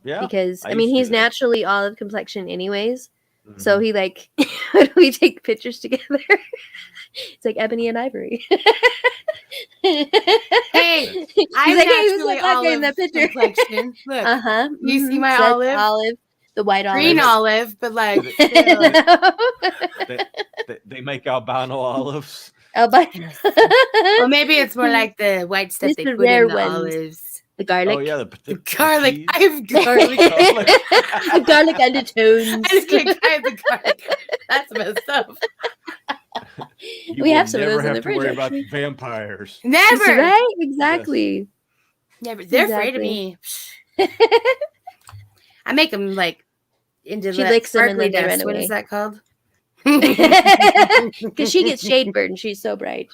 Yeah. because I I mean used to he's do that. naturally olive complexion anyways. Mhm. So he like when we take pictures together, it's like ebony and ivory. Hey, he's I'm like, hey, who's naturally that black guy in olive that picture? complexion. Look, Uh-huh. You see my So that's olive? olive, the white green olive. olive, but like, They make albino olives. Oh, but well, maybe it's more like the white stuff It's they the put rare in the ones. olives. the garlic. Oh yeah, the Garlic. cheese. I have garlic. The garlic undertones. I just can't have the garlic. That's messed up. You We will have some of never those in have the to worry fridge, about actually. vampires. Never. Right? Exactly. Never. They're afraid of me. I make them like into She that licks them and sparkly then they dust. run What is that called? Because she gets shade burn. She's so bright.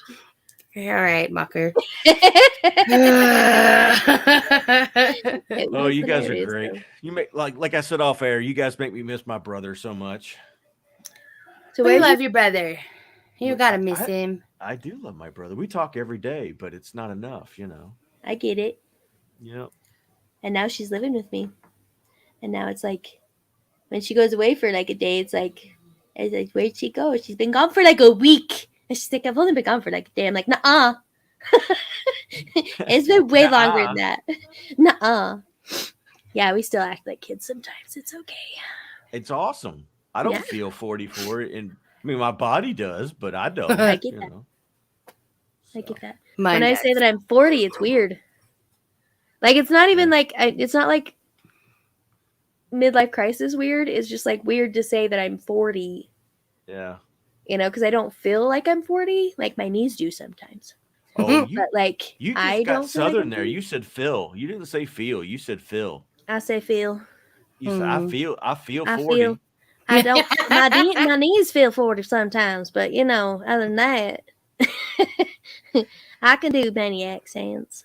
All right, mucker. It Oh, was you guys are hilarious, great. though. You make like I said off air. You guys make me miss my brother so much. So We where love your brother. You Look, gotta miss him. I do love my brother. We talk every day, but it's not enough, you know. I get it. Yep. And now she's living with me. And now it's like when she goes away for like a day, it's like where'd she go? She's been gone for like a week. And she's like, I've only been gone for like a day. I'm like, nuh-uh. It's been way longer than that. Nuh-uh. Yeah, we still act like kids sometimes. It's okay. It's awesome. I don't Yeah. feel 44, and I mean my body does, but I don't. I get you that. know. I get that. Mine When I does. say that I'm 40, it's weird. Like, it's not even like, it's not like midlife crisis weird. It's just like weird to say that I'm 40, Yeah. you know, because I don't feel like I'm 40. Like my knees do sometimes. Oh, you But like, you just I got don't feel like southern I'm there. 40. You said Phil. You didn't say feel. You said Phil. I say feel. You said I feel I 40. feel. I don't. My knees feel 40 sometimes, but you know, other than that, I can do many accents.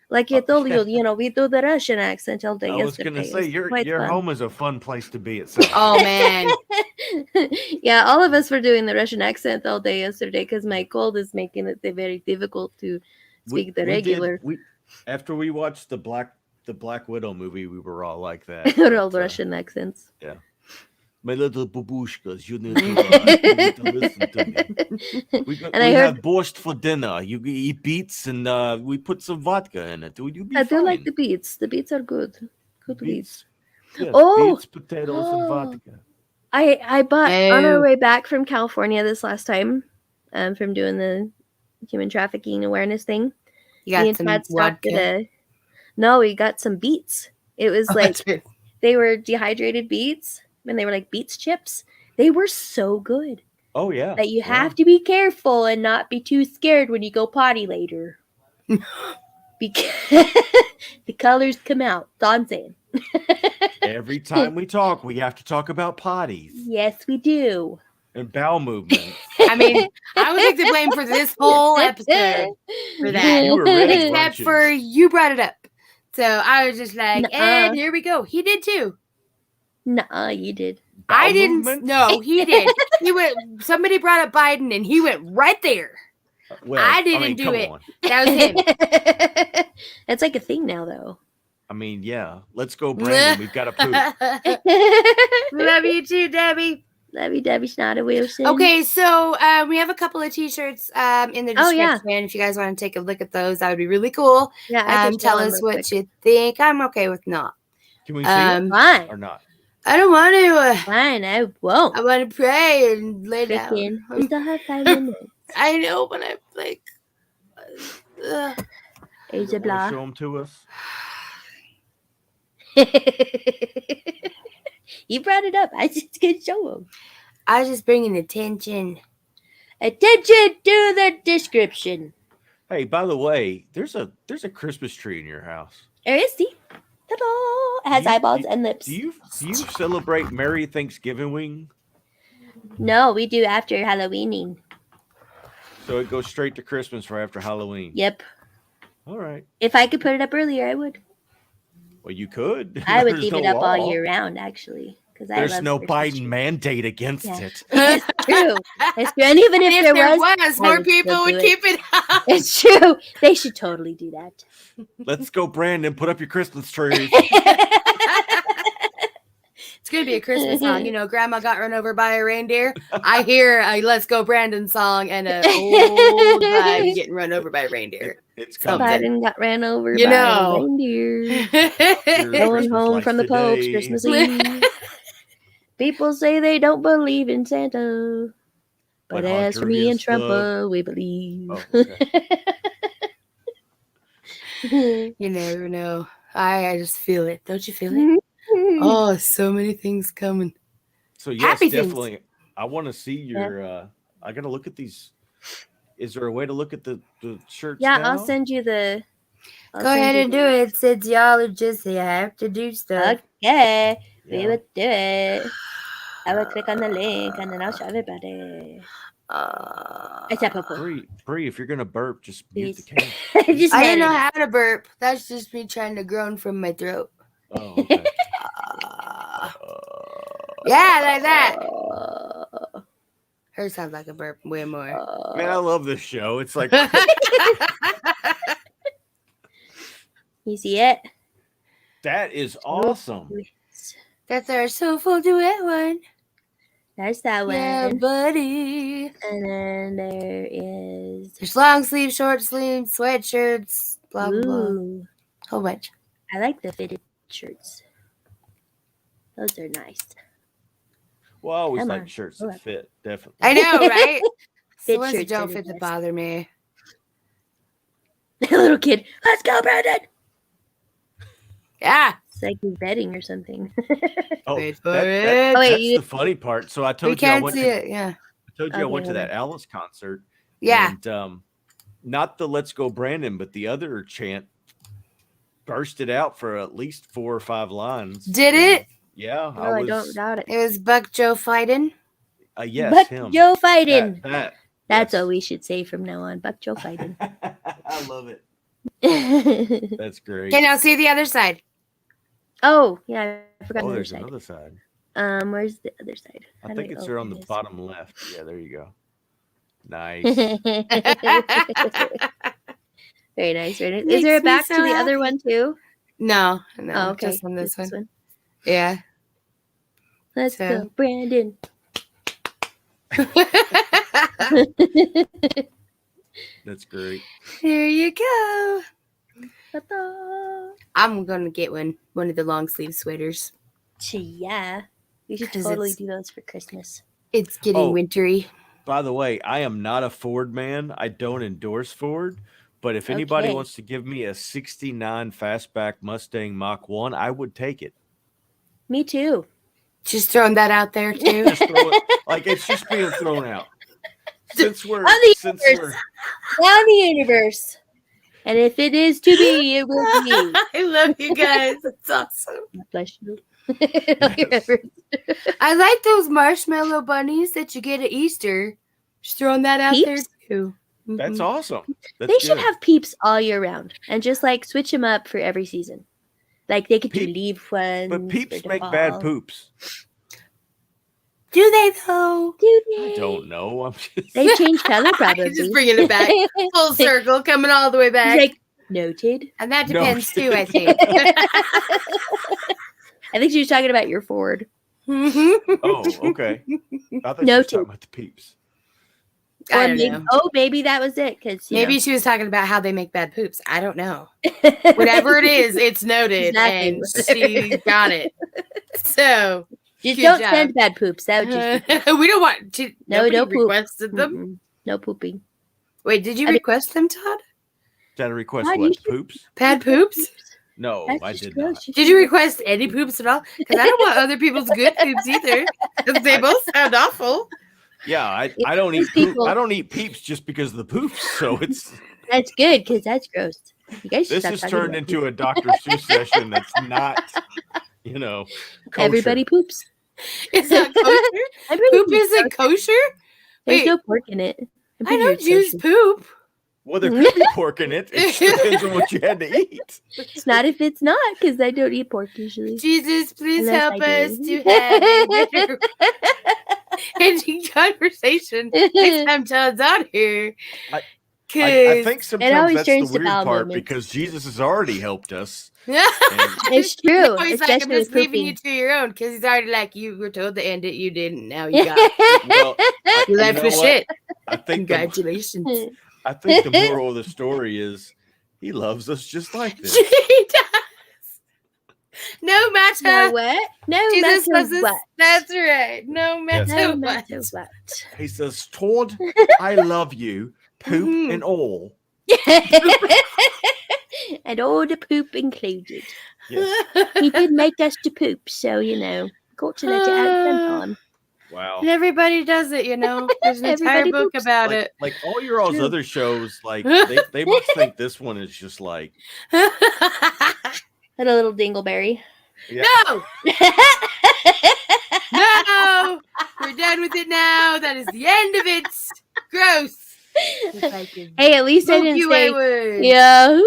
Like you told you know, we do the Russian accent all day I was yesterday. gonna say It's your quite fun. home is a fun place to be. It sounds. Oh man. Yeah, all of us were doing the Russian accent all day yesterday because my cold is making it very difficult to speak the regular. After we watched the Black Widow movie, we were all like that. All but, Russian accents. My little babushkas, you need to listen to me. We have borscht for dinner. You eat beets and we put some vodka in it. You'll be I do fine. like the beets. The beets are good. Good beets. Yes, Oh! beets, potatoes, and vodka. I bought on our Oh. way back from California this last time, from doing the human trafficking awareness thing. You Me got and some Chad stopped at vodka. No, we got some beets. It was Oh, like that's right. they were dehydrated beets, and they were like beets chips. They were so good Oh yeah. that you have to be careful and not be too scared when you go potty later. Because the colors come out. That's all I'm saying. Every time we talk, we have to talk about potties Yes, we do. and bowel movement. I mean, I would take the blame for this whole episode for that. You were ready, Except weren't you? for you brought it up. So I was just like, Nuh-uh. and here we go. He did too. Nuh-uh, you did. Bowel I didn't. movement? No, he did. He went. Somebody brought up Biden, and he went right there. Well, I didn't do come it. on. That was him. It's like a thing now, though. I mean, yeah. Let's go, Brandon. We've got to poop. Love you too, Debbie. Lovey Dovey Snotty Wilson. Okay, so we have a couple of T-shirts in the Oh, yeah. description. If you guys want to take a look at those, that would be really cool. Yeah, I can Tell show 'em us real what quick. you think. I'm okay with not. Can we see it Fine. or not? I don't want to. Fine, I won't. I want to pray and lay Frickin'. down. We still have 5 minutes. I know, but I'm like, Age You of wanna blah. show them to us? You brought it up. I just could show them. I was just bringing attention. Attention to the description. Hey, by the way, there's a Christmas tree in your house. There is, see? Ta-da! It has eyeballs and lips. Do you celebrate Merry Thanksgiving Wing? No, we do after Halloweening. So it goes straight to Christmas for after Halloween. Yep. All right. If I could put it up earlier, I would. Well, you could. I would There's leave no it up all law. year round, actually. There's no Christmas Biden trees. mandate against Yeah. it. It's true. It's true. And even if, If there was, I more would people still would do it. keep it up. It's true. They should totally do that. Let's go, Brandon. Put up your Christmas trees. It's gonna be a Christmas song. You know, Grandma got run over by a reindeer. I hear a "Let's Go Brandon" song and an old guy getting run over by a reindeer. It's Something. coming. Biden got ran over You by know. a reindeer. Your Going Christmas home lights from the Pope's today. Christmas Eve. People say they don't believe in Santa. But But as for Hunter me and is the- Trumpa, we believe. Oh, okay. You never know. I just feel it. Don't you feel it? Oh, so many things coming. So yes, Happy things. definitely. I want to see your. I gotta look at these. Is there a way to look at the shirts? Yeah, now? I'll send you the. I'll Go send ahead you and do it since y'all are just you have to do stuff. Okay, we Yeah. will do it. I will click on the link and then I'll show everybody. Except Popo. Bree, if you're gonna burp, just mute the Please. camera. Just I didn't know had how to burp. That's just me trying to groan from my throat. Oh, okay. Yeah, like that. it. Hers sounds like a burp way more. Man, I love this show. It's like You see it? that is awesome. That's our soulful duet one. There's that one. Yeah, buddy. And then there is. There's long sleeve, short sleeve, sweatshirts, blah, blah, blah. Ooh, Whole bunch. I like the fitted shirts. Those are nice. Well, I always Come like on. shirts Go that on. fit. Definitely. I know, right? Fit The ones that shirts don't are the fit that best. bother me. Little kid, let's go, Brandon! Yeah. It's like he's betting or something. Oh, Wait for that- it. Oh, wait, that's you- the funny part. So I We told you I can't went see to. it. Yeah. I told you I Okay, went to hold that Alice concert. Yeah. And not the "Let's Go Brandon," but the other chant bursted out for at least 4 or 5 lines. Did And, it? Yeah, No, I don't doubt it. It was Buck Joe fighting. yes, Buck him. Joe fighting. That. That's yes. what we should say from now on. Buck Joe fighting. I love it. That's great. Okay, now see the other side. Oh, yeah, I forgot Oh, the other there's side. another side. Where's the other side? I How think do it's there on open the this? bottom left. Yeah, there you go. Nice. Very nice, very nice. Is Makes there a me back so to the other happy. one too? No, Oh, okay. just on this Just one. Yeah. Let's So- go, Brandon. That's great. Here you go. Ta-da. I'm gonna get one of the long sleeve sweaters. Yeah, we should 'Cause totally it's- do those for Christmas. It's getting Oh. wintry. By the way, I am not a Ford man. I don't endorse Ford. But if anybody Okay. wants to give me a 69 fastback Mustang Mach 1, I would take it. Me too. Just throwing that out there too. Just throw it. Like, it's just being thrown out. Since we're, On the since universe. we're, Down the universe. And if it is to be, it will be. I love you guys. It's awesome. Bless you. Your efforts. I like those marshmallow bunnies that you get at Easter. Just throwing that out there Peeps? too. that's Mhm. awesome. That's They should good. have peeps all year round and just like switch them up for every season. Like they could do Peep- leave ones. But peeps for make fall. bad poops. Do they though? Do I they? don't know. I'm just, They change color probably. Just bringing it back. Full circle, coming all the way back. He's like, noted. And that No. depends too, I think. I think she was talking about your Ford. Oh, okay. I thought she was talking about the peeps. I Or don't maybe, know. maybe that was it. Because Maybe she was talking about how they make bad poops. I don't know. Whatever it is, it's noted, Exactly. and she got it. So Just good don't job. send bad poops. That would just be We don't want to. no, Nobody no poop. requested them. Mm-mm. No pooping. Wait, did you I mean- request them, Todd? Did I request God, you what? should- Poops? Bad poops? No, That's I just did gross. not. Did you request any poops at all? Because I don't want other people's good poops either. Because they both sound awful. Yeah, I don't eat poop. people- I don't eat peeps just because of the poops. So it's That's good because that's gross. You guys should this stop has talking turned about into a Dr. Seuss session that's not, kosher. Everybody poops. It's not kosher? I'm pretty Poop sure isn't kosher? There's Wait, no pork in it. I'm I pretty know sure it's Jews kosher. poop. Well, there could be pork in it. It just depends on what you had to eat. It's not if it's not because I don't eat pork usually. Jesus, please Unless help I us do. to have a better ending conversation next time Todd's on here. I 'Cause- think sometimes always that's the turns to weird bowel part movements. because Jesus has already helped us. It's true, No, he's like, I'm especially just with leaving you pooping. to your own because he's already like, you were told to end it, you didn't. Now you got it. Well, You left with shit. I think the, Congratulations. I think the moral of the story is he loves us just like this. He does. No matter. No what? No Jesus matter loves us. what. That's right. No matter No what. matter what. He says, Todd, I love you, poop Mhm. and all. And all the poop included. Yes. He did make us to poop, so got to let it out sometime. Wow. And everybody does it, There's an entire Everybody book poops. about Like, it. like all your all's True. other shows, like they must think this one is just like, And a little dingleberry. yeah. No! No! We're done with it now. That is the end of it. Gross. Hey, at least I Poke didn't you say wayward. Yahoo.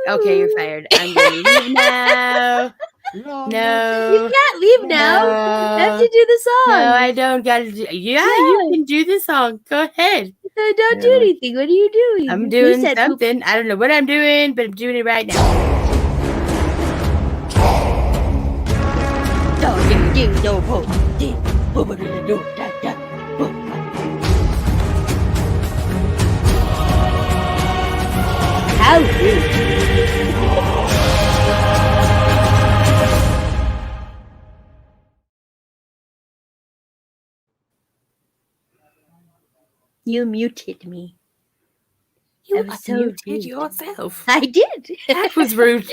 Okay, you're fired. I'm going to leave now. You No. can't leave now. I have No. to do the song. No, I don't got to do. Yeah, you can do the song. Go ahead. So don't do Yeah. anything. What are you doing? I'm You doing said poop. something. I don't know what I'm doing, but I'm doing it right now. How rude. You muted me. You I was so muted rude. yourself. I did. That was rude.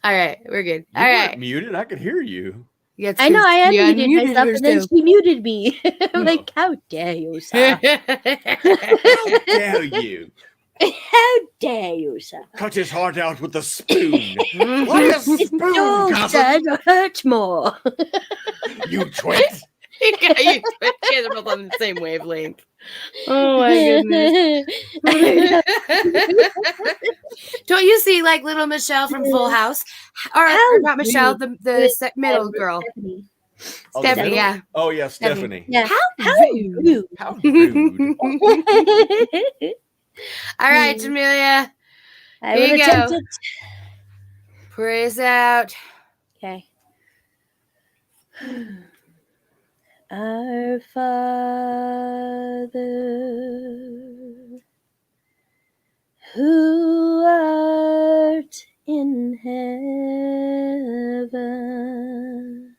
All right, we're good. You All weren't right. muted. I could hear you. Yeah, it's I know 'cause I you unmuted unmuted myself and then yourself. she muted me. I'm like, how dare you, sir? How dare you? How dare you, sir? Cut his heart out with a spoon. What a It spoon, does cousin! hurt more. You twit! You guys are both on the same wavelength. Oh my goodness. Don't you see like little Michelle from Full House? Or How not Michelle, rude. the middle girl. Stephanie. Oh, the Stephanie, middle? yeah. Oh, yeah, Stephanie. Yeah. How rude. rude. How rude. All right, Amelia. I Here will you attempt go. it. Pray us out. Okay. Our Father, who art in heaven,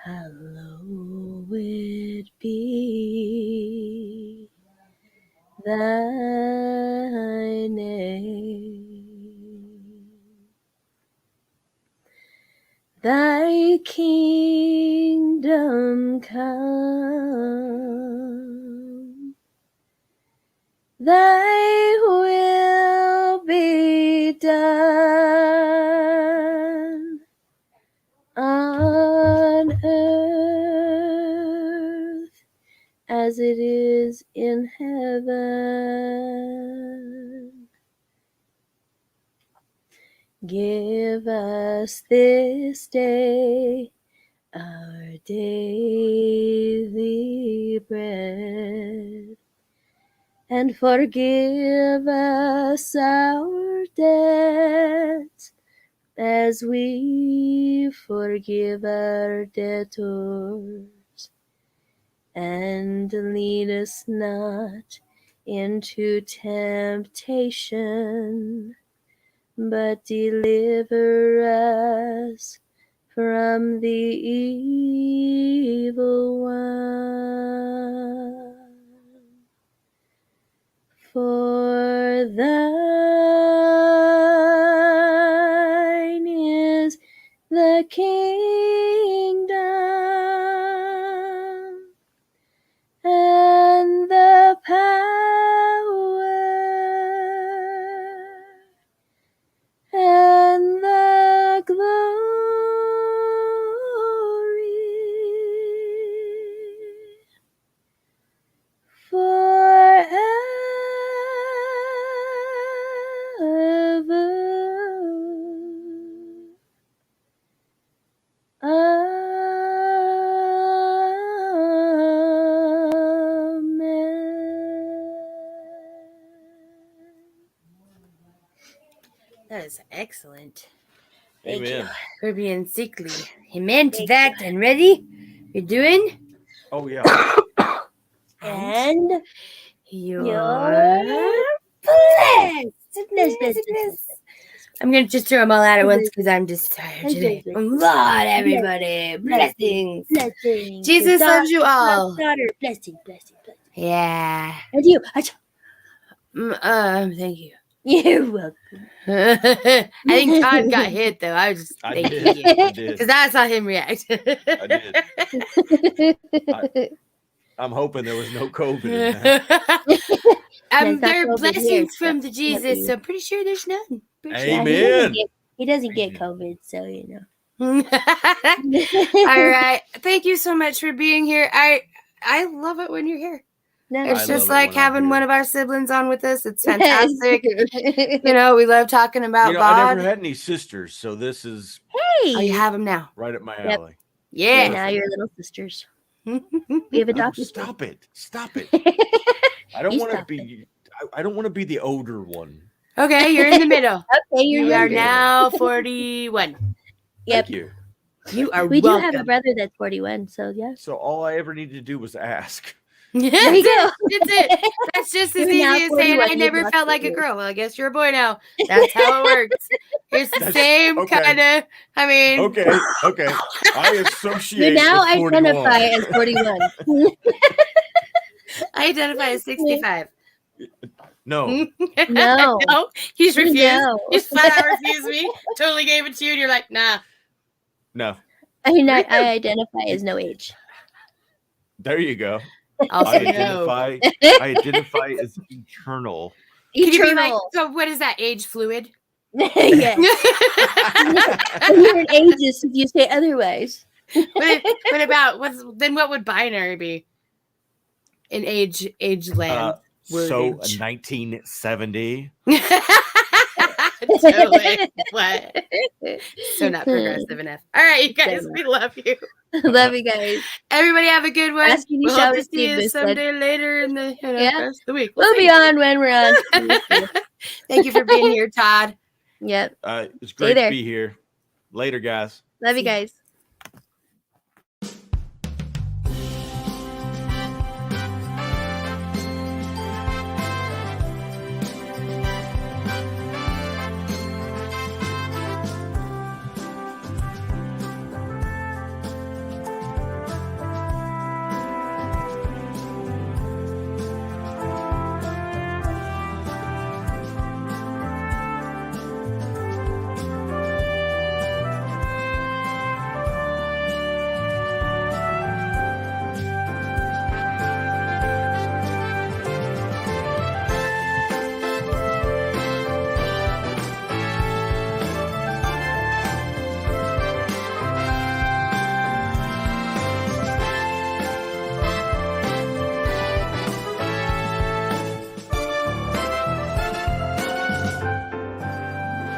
hallowed be thy name. Thy kingdom come, thy will be done on earth as it is in heaven. Give us this day our daily bread, and forgive us our debts as we forgive our debtors, and lead us not into temptation, but deliver us from the evil one. For thine is the kingdom and the power and the glory forever. That is excellent. Thank Amen. you. We're being sickly. Amen to that. And ready? You're doing? Oh yeah. And You're you're blessed. blessed. I'm going to just throw them all out at once because I'm just tired today. Lord, everybody. Blessings. Blessing. Jesus loves you all. Daughter. Blessing. Yeah. And you. Thank you. You're welcome. I think Todd got hit, though. I was just I thanking did. you. I did. Because I saw him react. I did. I'm hoping there was no COVID in that. That's not There are COVID here, blessings so from the Jesus, be. so I'm pretty sure there's none. Pretty sure. Yeah, Amen. he doesn't get COVID, so you know. All right. Thank you so much for being here. I love it when you're here. No. It's I just love it like when I'm having here. one of our siblings on with us. It's fantastic. You know, we love talking about You know, God. I never had any sisters, so this is Hey. Oh, you have them now. right up my Yep. alley. Yeah, Yeah. now you're little sisters. We have Oh, adopted. stop it! Stop it! You I don't want to stop be. I don't want to be the older one. Okay, you're in the middle. Okay, you're You are younger. now 41. Yep. Thank you. You are We do welcome. have a brother that's 41, so yeah. So all I ever needed to do was ask. There you That's go. it. That's it. That's just as You're easy now as saying 41, I you've never lost felt like a 8 years. girl. Well, I guess you're a boy now. That's how it works. It's the That's- same okay. kind of. I mean, Okay. I You associate. now with 41. identify as 41. I identify as 65. No. No. No, he's We refused. know. He's flat out refused me. Totally gave it to you, and you're like, nah. No. I identify as no age. There you go. Also, I no. identify as eternal. Can you be like, Eternal. so what is that? Age fluid? Yes. You're an ageist if you say otherwise. what about then what would binary be? In age land. So wordage. 1970. Totally. What? So not progressive enough. All right, you guys, we love you. Love you guys. Everybody have a good one. Ask you, We'll shall hope to see receive you this someday later in the Yeah. rest of the week. We'll see. be on when we're on. Thank you for being here, Todd. Yep. It's great there. to be here. Later, guys. Love you guys.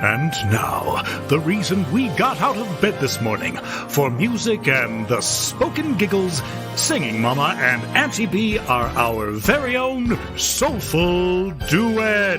And now, the reason we got out of bed this morning for music and the spoken giggles, Singing Mama and Auntie B are our very own soulful duet.